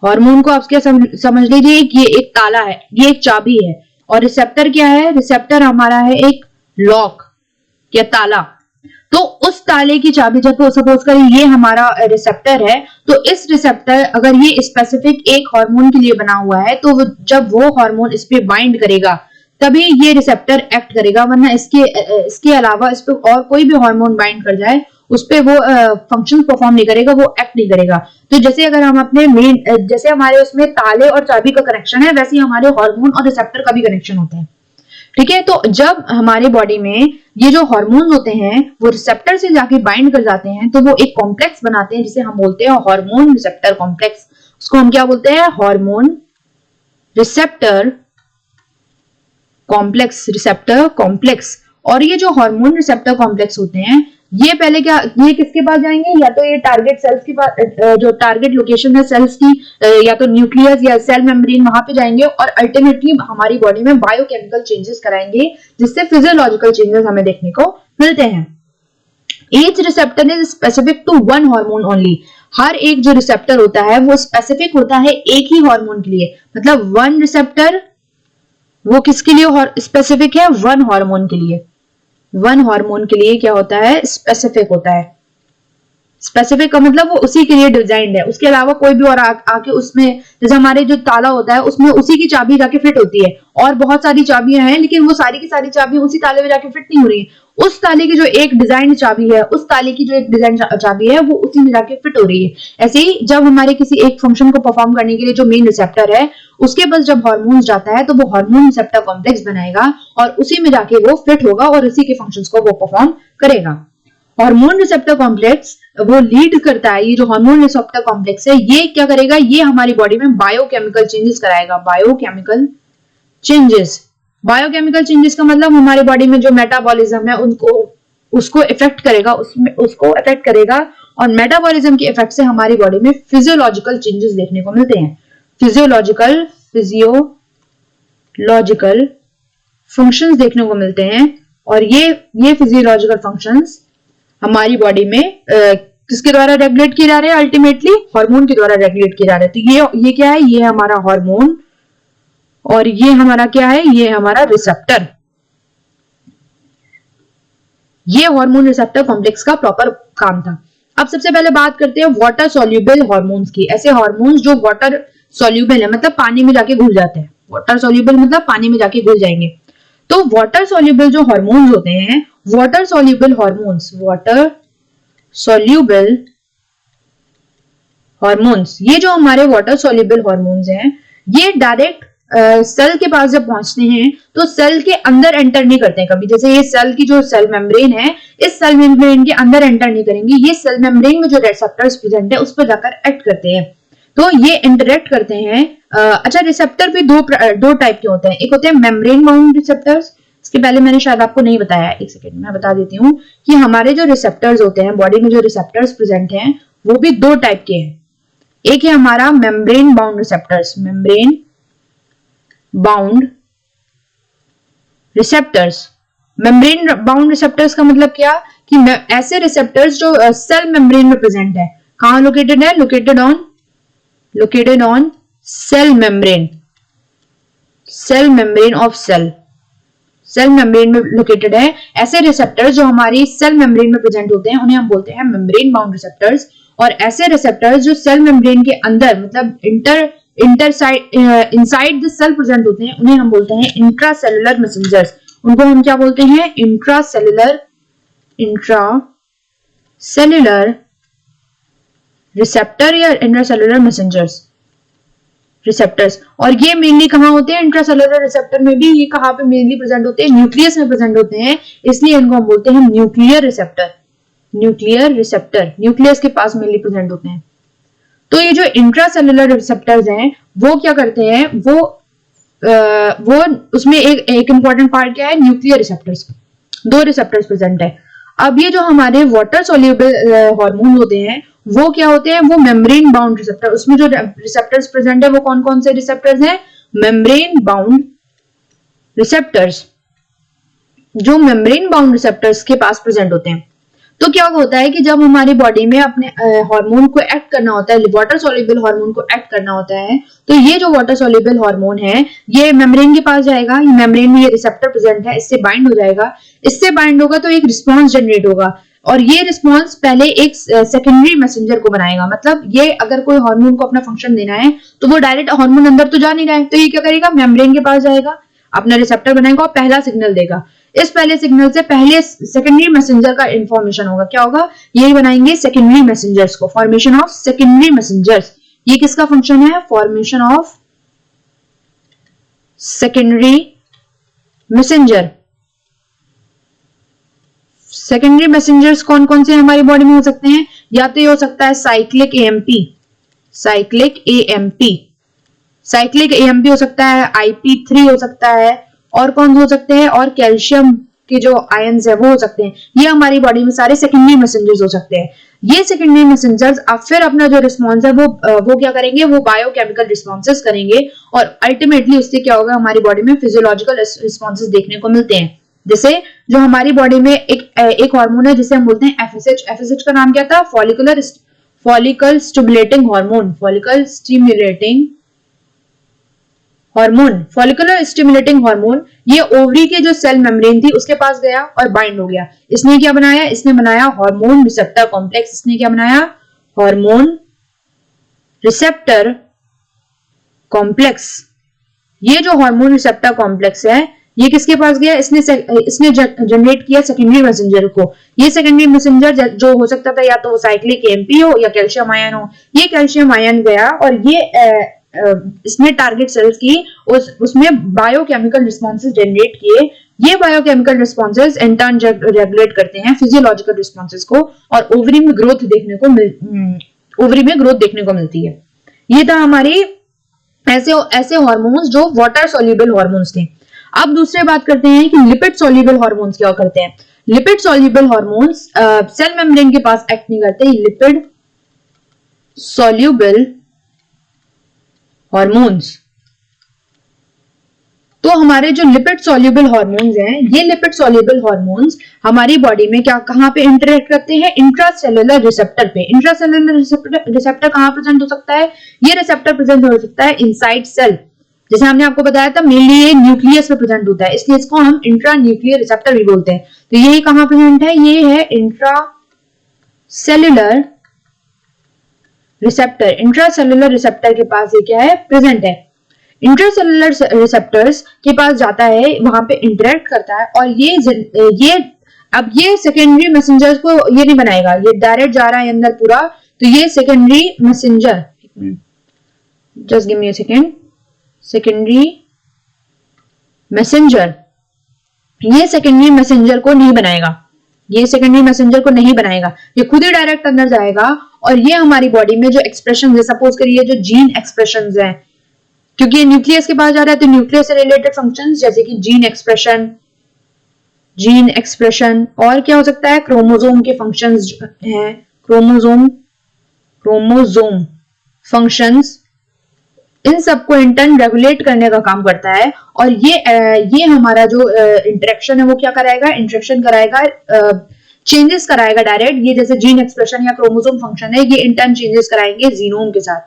हार्मोन को आप क्या समझ लीजिए कि ये एक ताला है, ये एक चाबी है, और रिसेप्टर क्या है, रिसेप्टर हमारा है एक लॉक या ताला। तो उस ताले की चाबी, जब सपोज करिए ये हमारा रिसेप्टर है, तो इस रिसेप्टर अगर ये स्पेसिफिक एक हार्मोन के लिए बना हुआ है तो जब वो हार्मोन इस पे बाइंड करेगा तभी ये रिसेप्टर एक्ट करेगा, वरना इसके अलावा इस पे और कोई भी हार्मोन बाइंड कर जाए उस पे वो फंक्शन परफॉर्म नहीं करेगा, वो एक्ट नहीं करेगा। तो जैसे अगर हम अपने जैसे हमारे उसमें ताले और चाबी का कनेक्शन है, वैसे ही हमारे हार्मोन और रिसेप्टर का भी कनेक्शन होता है। ठीक है, तो जब हमारे बॉडी में ये जो हार्मोन होते हैं वो रिसेप्टर से जाके बाइंड कर जाते हैं तो वो एक कॉम्प्लेक्स बनाते हैं जिसे हम बोलते हैं हार्मोन रिसेप्टर कॉम्प्लेक्स। उसको हम क्या बोलते हैं, hormone receptor complex, receptor complex. और ये जो हार्मोन रिसेप्टर कॉम्प्लेक्स होते हैं ये पहले क्या, ये किसके पास जाएंगे, या तो ये टारगेट सेल्स के पास, जो टारगेट लोकेशन है सेल्स की, या तो न्यूक्लियस या सेल मेम्ब्रेन, वहां पे जाएंगे और अल्टीमेटली हमारी बॉडी में बायोकेमिकल चेंजेस कराएंगे जिससे फिजियोलॉजिकल चेंजेस हमें देखने को मिलते हैं। Each receptor is specific to one hormone only. हर एक जो रिसेप्टर होता है वो स्पेसिफिक होता है एक ही हार्मोन के लिए, मतलब वन रिसेप्टर वो किसके लिए स्पेसिफिक है, वन हार्मोन के लिए। वन हार्मोन के लिए क्या होता है, स्पेसिफिक होता है। स्पेसिफिक का मतलब वो उसी के लिए डिजाइंड है, उसके अलावा कोई भी और आके उसमें, जैसे हमारे जो ताला होता है उसमें उसी की चाबी जाके फिट होती है, और बहुत सारी चाबियां हैं लेकिन वो सारी की सारी चाबियां उसी ताले में जाके फिट नहीं हो रही है। उस ताले की जो एक डिजाइन चाबी है, उस ताले की जो एक डिजाइन चाबी है वो उसी में जाके फिट हो रही है। ऐसे ही जब हमारे किसी एक फंक्शन को परफॉर्म करने के लिए जो मेन रिसेप्टर है उसके पास जब हार्मोन जाता है तो वो हार्मोन रिसेप्टर कॉम्प्लेक्स बनाएगा और उसी में जाके वो फिट होगा और उसी के फंक्शंस को वो परफॉर्म करेगा। हार्मोन रिसेप्टर कॉम्प्लेक्स वो लीड करता है, ये जो हार्मोन रिसेप्टर कॉम्प्लेक्स है ये क्या करेगा, ये हमारी बॉडी में बायोकेमिकल चेंजेस कराएगा। बायोकेमिकल चेंजेस, बायोकेमिकल चेंजेस का मतलब हमारी बॉडी में जो मेटाबॉलिज्म है उसको इफेक्ट करेगा, उसको इफेक्ट करेगा, और मेटाबॉलिज्म के इफेक्ट से हमारी बॉडी में फिजियोलॉजिकल चेंजेस देखने को मिलते हैं। फिजियोलॉजिकल फंक्शंस देखने को मिलते हैं, और ये फिजियोलॉजिकल फंक्शंस हमारी बॉडी में किसके द्वारा रेगुलेट किए जा रहे हैं, अल्टीमेटली हार्मोन के द्वारा रेगुलेट किए जा रहे हैं। तो ये क्या है, ये हमारा हार्मोन, और ये हमारा क्या है, ये हमारा रिसेप्टर। ये हार्मोन रिसेप्टर कॉम्प्लेक्स का प्रॉपर काम था। अब सबसे पहले बात करते हैं वाटर सोल्यूबल हार्मोन्स की। ऐसे हार्मोन्स जो वाटर सोल्यूबल है, मतलब पानी में जाके घुल जाते हैं। वाटर सोल्यूबल मतलब पानी में जाके घुल जाएंगे। तो वाटर सोल्यूबल जो हार्मोन्स होते हैं, वाटर सोल्यूबल हार्मोन्स, ये जो हमारे वाटर सोल्यूबल हार्मोन्स हैं ये डायरेक्ट सेल के पास जब पहुंचते हैं तो सेल के अंदर एंटर नहीं करते हैं कभी। जैसे ये सेल की जो सेल मेम्ब्रेन है, इस सेल मेम्ब्रेन के अंदर एंटर नहीं करेंगे, ये सेल मेम्ब्रेन में जो रिसेप्टर्स प्रेजेंट है उस पर जाकर एक्ट करते हैं, तो ये इंटरेक्ट करते हैं। अच्छा, रिसेप्टर भी दो टाइप के होते हैं। एक होते हैं मेम्ब्रेन बाउंड रिसेप्टर्स, इसके पहले मैंने शायद आपको नहीं बताया, एक सेकेंड मैं बता देती हूँ कि हमारे जो रिसेप्टर्स होते हैं, बॉडी में जो रिसेप्टर्स प्रेजेंट हैं वो भी दो टाइप के हैं। एक है हमारा membrane bound receptors, membrane bound receptors. Membrane bound receptors का मतलब क्या कि ऐसे रिसेप्टर्स जो सेल मेम्ब्रेन में प्रेजेंट है। कहां लोकेटेड है, located on cell membrane of cell membrane में लोकेटेड है। ऐसे रिसेप्टर्स जो हमारी सेल मेम्ब्रेन में प्रेजेंट होते हैं उन्हें हम बोलते हैं मेम्ब्रेन बाउंड रिसेप्टर्स। और ऐसे रिसेप्टर्स जो सेल मेम्ब्रेन के अंदर, मतलब इनसाइड द सेल प्रेजेंट होते हैं, उन्हें हम बोलते हैं इंट्रासेलुलर मैसेंजर्स। उनको हम क्या बोलते हैं, इंट्रासेलुलर रिसेप्टर या इंट्रासेलुलर मैसेंजर्स रिसेप्टर्स। और ये मेनली कहां होते हैं, इंट्रासेलुलर रिसेप्टर में भी ये कहां पे मेनली प्रेजेंट होते हैं, न्यूक्लियस में प्रेजेंट होते हैं, इसलिए इनको हम बोलते हैं न्यूक्लियर रिसेप्टर। न्यूक्लियस के पास मेनली प्रेजेंट होते हैं। तो ये जो इंट्रासेलुलर रिसेप्टर्स हैं वो क्या करते हैं, वो उसमें एक इंपॉर्टेंट पार्ट क्या है, न्यूक्लियर रिसेप्टर्स। दो रिसेप्टर्स प्रेजेंट है। अब ये जो हमारे वाटर सोल्यूबल हार्मोन होते हैं वो क्या होते हैं, वो मेम्ब्रेन बाउंड रिसेप्टर। उसमें जो रिसेप्टर्स प्रेजेंट है वो कौन कौन से रिसेप्टर्स हैं, मेम्ब्रेन बाउंड रिसेप्टर्स, जो मेम्ब्रेन बाउंड रिसेप्टर्स के पास प्रेजेंट होते हैं। तो क्या होता है कि जब हमारी बॉडी में अपने हार्मोन को एक्ट करना होता है, वाटर सोल्यूबल हार्मोन को एक्ट करना होता है, तो ये जो वाटर सोल्यूबल हार्मोन है ये मेम्ब्रेन के पास जाएगा, मेम्ब्रेन में ये रिसेप्टर प्रेजेंट है, इससे बाइंड हो जाएगा। इससे बाइंड होगा तो एक रिस्पॉन्स जनरेट होगा, और ये रिस्पॉन्स पहले एक सेकेंडरी मैसेंजर को बनाएगा। मतलब ये अगर कोई हार्मोन को अपना फंक्शन देना है तो वो डायरेक्ट हार्मोन अंदर तो जा नहीं रहा है, तो ये क्या करेगा, मेम्ब्रेन के पास जाएगा, अपना रिसेप्टर बनाएगा और पहला सिग्नल देगा। इस पहले सिग्नल से पहले सेकेंडरी मैसेंजर का इंफॉर्मेशन होगा, क्या होगा, यही बनाएंगे सेकेंडरी मैसेंजर्स को, फॉर्मेशन ऑफ सेकेंडरी मैसेंजर्स। ये किसका फंक्शन है, formation of secondary messenger. Secondary messengers कौन कौन से हमारी बॉडी में हो सकते हैं, या तो ये हो सकता है साइक्लिक एएमपी हो सकता है, IP3 हो सकता है, और कौन हो सकते हैं, और कैल्शियम के जो आयंस है वो हो सकते हैं। ये हमारी बॉडी में सारे सेकेंडरी मैसेंजर्स हो सकते हैं। ये सेकेंडरी मैसेंजर्स अब फिर अपना जो रिस्पॉन्स है वो क्या करेंगे, वो बायोकेमिकल रिस्पॉन्सेस करेंगे और अल्टीमेटली उससे क्या होगा, हमारी बॉडी में फिजियोलॉजिकल रिस्पॉन्सेस देखने को मिलते हैं। जैसे जो हमारी बॉडी में एक हार्मोन है जिसे हम बोलते हैं एफएसएच। एफएसएच का नाम क्या था, follicle stimulating hormone, follicle stimulating hormone, follicular stimulating hormone. ये ओवरी के जो सेल मेम्ब्रेन थी उसके पास गया और बाइंड हो गया। इसने क्या बनाया, इसने बनाया हार्मोन रिसेप्टर कॉम्प्लेक्स। इसने क्या बनाया, हार्मोन रिसेप्टर कॉम्प्लेक्स। ये जो हार्मोन रिसेप्टर कॉम्प्लेक्स है ये किसके पास गया, इसने जनरेट किया सेकेंडरी मैसेंजर को। ये सेकेंडरी मैसेंजर जो हो सकता था या तो वो साइक्लिक एएमपी हो या कैल्शियम आयन हो। ये कैल्शियम आयन गया और ये इसने टारगेट सेल्स की उसमें बायोकेमिकल रिस्पॉन्सेज जनरेट किए। ये biochemical responses in turn regulate करते हैं फिजियोलॉजिकल रिस्पॉन्सेज को और ओवरी में ग्रोथ देखने को मिलती है। ये था हमारी ऐसे हार्मोन्स जो वाटर सोल्यूबल हार्मोन्स थे। अब दूसरे बात करते हैं कि लिपिड सोल्यूबल हार्मोन्स क्या करते हैं। Lipid soluble hormones cell membrane के पास एक्ट नहीं करते। लिपिड सोल्यूबल हार्मोन्स, तो हमारे जो लिपिड सोल्यूबल हार्मोन्स हैं, ये लिपिड सोल्यूबल हार्मोन्स हमारी बॉडी में कहां पे इंटरेक्ट करते हैं, इंट्रासेलुलर रिसेप्टर पे। इंट्रासेलुलर रिसेप्टर कहां प्रेजेंट हो सकता है, ये रिसेप्टर प्रेजेंट हो सकता है इनसाइड सेल। जैसे हमने आपको बताया था मेनली ये न्यूक्लियस पे प्रेजेंट होता है, इसलिए इसको हम इंट्रा न्यूक्लियर रिसेप्टर भी बोलते हैं। तो ये कहां प्रेजेंट है, ये है इंट्रासेलुलर रिसेप्टर। इंट्रासेलुलर रिसेप्टर के पास ये क्या है, प्रेजेंट है। इंट्रासेलुलर रिसेप्टर्स के पास जाता है, वहां पे इंटरेक्ट करता है और ये सेकेंडरी मैसेंजर्स को ये नहीं बनाएगा, ये डायरेक्ट जा रहा है अंदर पूरा। तो ये secondary messenger, just give me a second, secondary messenger, ये सेकेंडरी मैसेंजर को नहीं बनाएगा, ये सेकेंडरी मैसेंजर को नहीं बनाएगा, ये खुद ही डायरेक्ट अंदर जाएगा और ये हमारी बॉडी में जो एक्सप्रेशन है, सपोज करिए जो जीन एक्सप्रेशंस हैं, क्योंकि ये न्यूक्लियस के पास जा रहा है तो न्यूक्लियस से रिलेटेड फंक्शंस जैसे कि जीन एक्सप्रेशन और क्या हो सकता है, क्रोमोसोम के फंक्शंस हैं, क्रोमोसोम फंक्शंस, इन सबको इंटर्न रेगुलेट करने का काम करता है। और ये हमारा जो इंटरेक्शन है वो क्या कराएगा, इंटरेक्शन कराएगा, चेंजेस कराएगा डायरेक्ट। ये जैसे जीन एक्सप्रेशन या क्रोमोसोम फंक्शन है, ये इंटर्न चेंजेस कराएंगे जीनोम के साथ।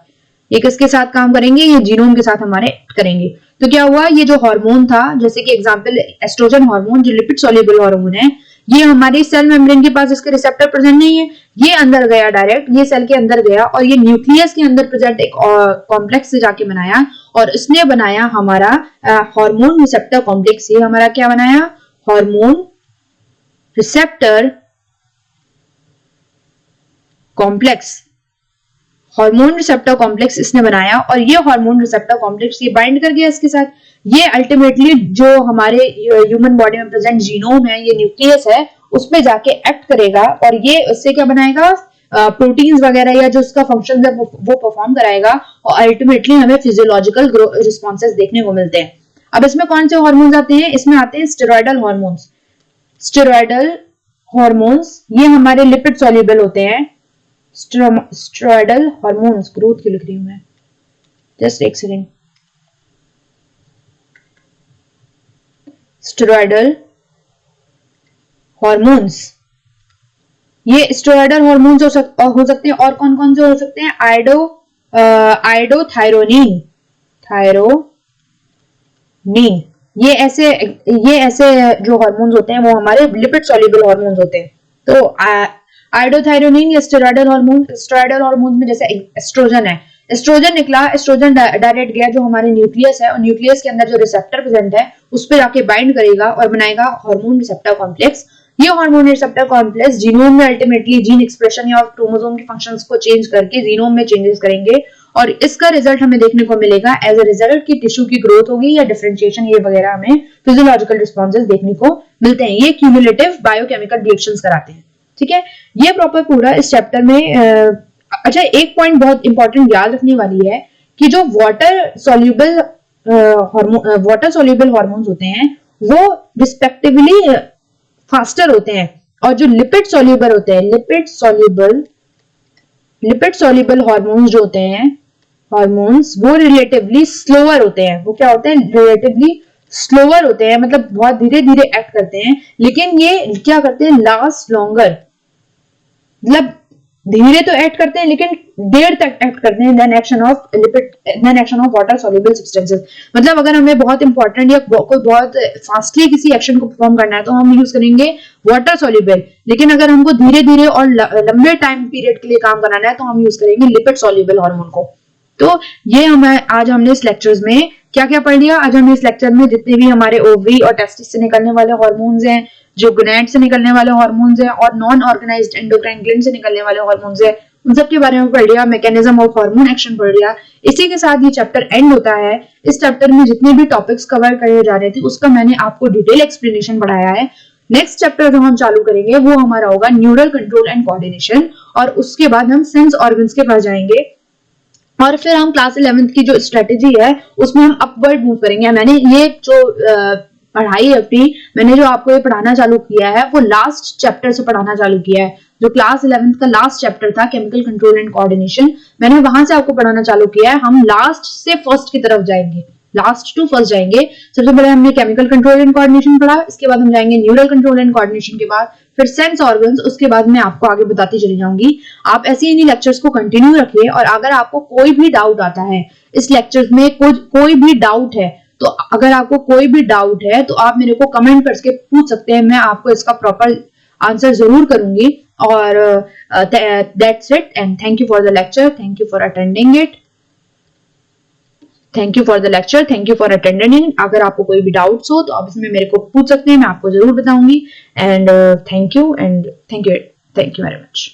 ये किसके साथ काम करेंगे, ये जीनोम के साथ हमारे करेंगे। तो क्या हुआ, ये जो हार्मोन था, जैसे कि एग्जांपल एस्ट्रोजन हार्मोन जो लिपिड सोल्यूबल हार्मोन है, ये हमारी सेल मेम्ब्रेन के पास इसके रिसेप्टर प्रेजेंट नहीं है, ये अंदर गया डायरेक्ट, ये सेल के अंदर गया और ये न्यूक्लियस के अंदर प्रेजेंट एक कॉम्प्लेक्स से जाके बनाया और इसने बनाया हमारा हार्मोन रिसेप्टर कॉम्प्लेक्स। ये हमारा क्या बनाया, hormone receptor complex, hormone receptor complex इसने बनाया और ये हार्मोन रिसेप्टर कॉम्प्लेक्स ये बाइंड कर गया इसके साथ। ये अल्टीमेटली जो हमारे ह्यूमन बॉडी में प्रेजेंट जीनोम है, ये न्यूक्लियस है, उस पे जाके एक्ट करेगा और ये उससे क्या बनाएगा, प्रोटीन्स वगैरह या जो उसका फंक्शन है वो परफॉर्म कराएगा और अल्टीमेटली हमें फिजियोलॉजिकल रिस्पॉन्सेस देखने को मिलते हैं। अब इसमें कौन से हार्मोन्स आते हैं, इसमें आते हैं स्टेरॉयडल हार्मोन्स। स्टेरॉयडल हार्मोन्स ये हमारे लिपिड सॉल्युबल होते हैं। स्टेरॉयडल हार्मोन्स, ग्रोथ की लिख रही हूं मैं, जस्ट एक सेकेंड। स्टेरॉयडल हार्मोन्स, ये स्टेरॉयडल हार्मोन्स हो सकते हैं और कौन कौन से हो सकते हैं, आयोडोथायरोनिन, ये ऐसे जो हार्मोन्स होते हैं वो हमारे लिपिड सॉल्युबल हार्मोन्स होते हैं। तो आयोडोथायरोनिन या स्टेरॉयडल हार्मोन में जैसे एस्ट्रोजन है, एस्ट्रोजन निकला, एस्ट्रोजन डायरेक्ट गया जो हमारे न्यूक्लियस है और न्यूक्लियस के अंदर जो रिसेप्टर प्रेजेंट है उस पर जाके बाइंड करेगा और बनाएगा हार्मोन रिसेप्टर कॉम्प्लेक्स। ये हार्मोन रिसेप्टर कॉम्प्लेक्स जीनोम में अल्टीमेटली जीन एक्सप्रेशन या क्रोमोसोम के फंक्शंस को चेंज करके जीनोम में चेंजेस करेंगे और इसका रिजल्ट हमें देखने को मिलेगा एज अ रिजल्ट की टिश्यू की ग्रोथ होगी या डिफरेंशिएशन, ये वगैरह हमें फिजियोलॉजिकल रिस्पॉन्सेज देखने को मिलते हैं। ये क्यूमुलेटिव बायोकेमिकल रिएक्शंस कराते हैं। ठीक है, ये प्रॉपर पूरा इस चैप्टर में। अच्छा, एक पॉइंट बहुत इंपॉर्टेंट याद रखने वाली है कि जो water soluble water soluble hormones होते हैं वो रिस्पेक्टिवली फास्टर होते हैं, और जो लिपिड सोल्यूबल होते हैं, लिपिड सोल्यूबल हार्मोन्स जो होते हैं, हार्मोन्स वो रिलेटिवली स्लोअर होते हैं। वो क्या होते हैं? रिलेटिवली स्लोअर होते हैं, मतलब बहुत धीरे धीरे एक्ट करते हैं, लेकिन ये क्या करते हैं? लास्ट लॉन्गर, मतलब धीरे तो एक्ट करते हैं लेकिन देर तक एक्ट करते हैं then action of lipid, then action of water soluble substances. मतलब अगर हमें बहुत इंपॉर्टेंट या कोई बहुत फास्टली किसी एक्शन को परफॉर्म करना है तो हम यूज करेंगे वाटर सोल्यूबल, लेकिन अगर हमको धीरे धीरे और लंबे टाइम पीरियड के लिए काम कराना है तो हम यूज करेंगे लिपिड सोल्यूबल हार्मोन को। तो ये हमें आज हमने इस लेक्चर्स में क्या क्या पढ़ लिया? आज हमने इस लेक्चर में जितने भी हमारे ओवरी और टेस्टिस से निकलने वाले हार्मोन्स हैं, जो गोनैड से निकलने वाले हार्मोन्स हैं, और नॉन ऑर्गेनाइज्ड एंडोक्राइन ग्लैंड से निकलने वाले हार्मोन्स हैं, उन सब के बारे में पढ़ लिया। मैकेनिज्म ऑफ हार्मोन एक्शन पढ़ लिया। इसी के साथ ये चैप्टर एंड होता है। इस चैप्टर में जितने भी टॉपिक्स कवर करे जा रहे थे उसका मैंने आपको डिटेल एक्सप्लेनेशन पढ़ाया है। नेक्स्ट चैप्टर जो हम चालू करेंगे वो हमारा होगा न्यूरल कंट्रोल एंड कोऑर्डिनेशन, और उसके बाद हम सेंस ऑर्गन्स के पास जाएंगे, और फिर हम क्लास 11th की जो स्ट्रेटेजी है उसमें हम अपवर्ड मूव करेंगे। मैंने ये जो पढ़ाई अपनी, मैंने जो आपको ये पढ़ाना चालू किया है वो लास्ट चैप्टर से पढ़ाना चालू किया है। जो क्लास 11th का लास्ट चैप्टर था केमिकल कंट्रोल एंड कोऑर्डिनेशन, मैंने वहां से आपको पढ़ाना चालू किया है। हम लास्ट से फर्स्ट की तरफ जाएंगे, लास्ट टू फर्स्ट जाएंगे। सबसे पहले हमने केमिकल कंट्रोल एंड कोऑर्डिनेशन पढ़ा, इसके बाद हम जाएंगे न्यूरल कंट्रोल एंड कोऑर्डिनेशन के बाद फिर सेंस ऑर्गन्स, उसके बाद मैं आपको आगे बताती चली जाऊंगी। आप ऐसे ही लेक्चर्स को कंटिन्यू रखिए, और अगर आपको कोई भी डाउट आता है इस लेक्चर्स में, कोई भी डाउट है, तो अगर आपको कोई भी डाउट है तो आप मेरे को कमेंट करके पूछ सकते हैं, मैं आपको इसका प्रॉपर आंसर जरूर करूंगी। और that's it, and thank you for the lecture, thank you for attending it, thank you for the lecture, thank you for attending. अगर आपको कोई भी डाउट्स हो तो आप इसमें मेरे को पूछ सकते हैं, मैं आपको जरूर बताऊंगी। And thank you very much.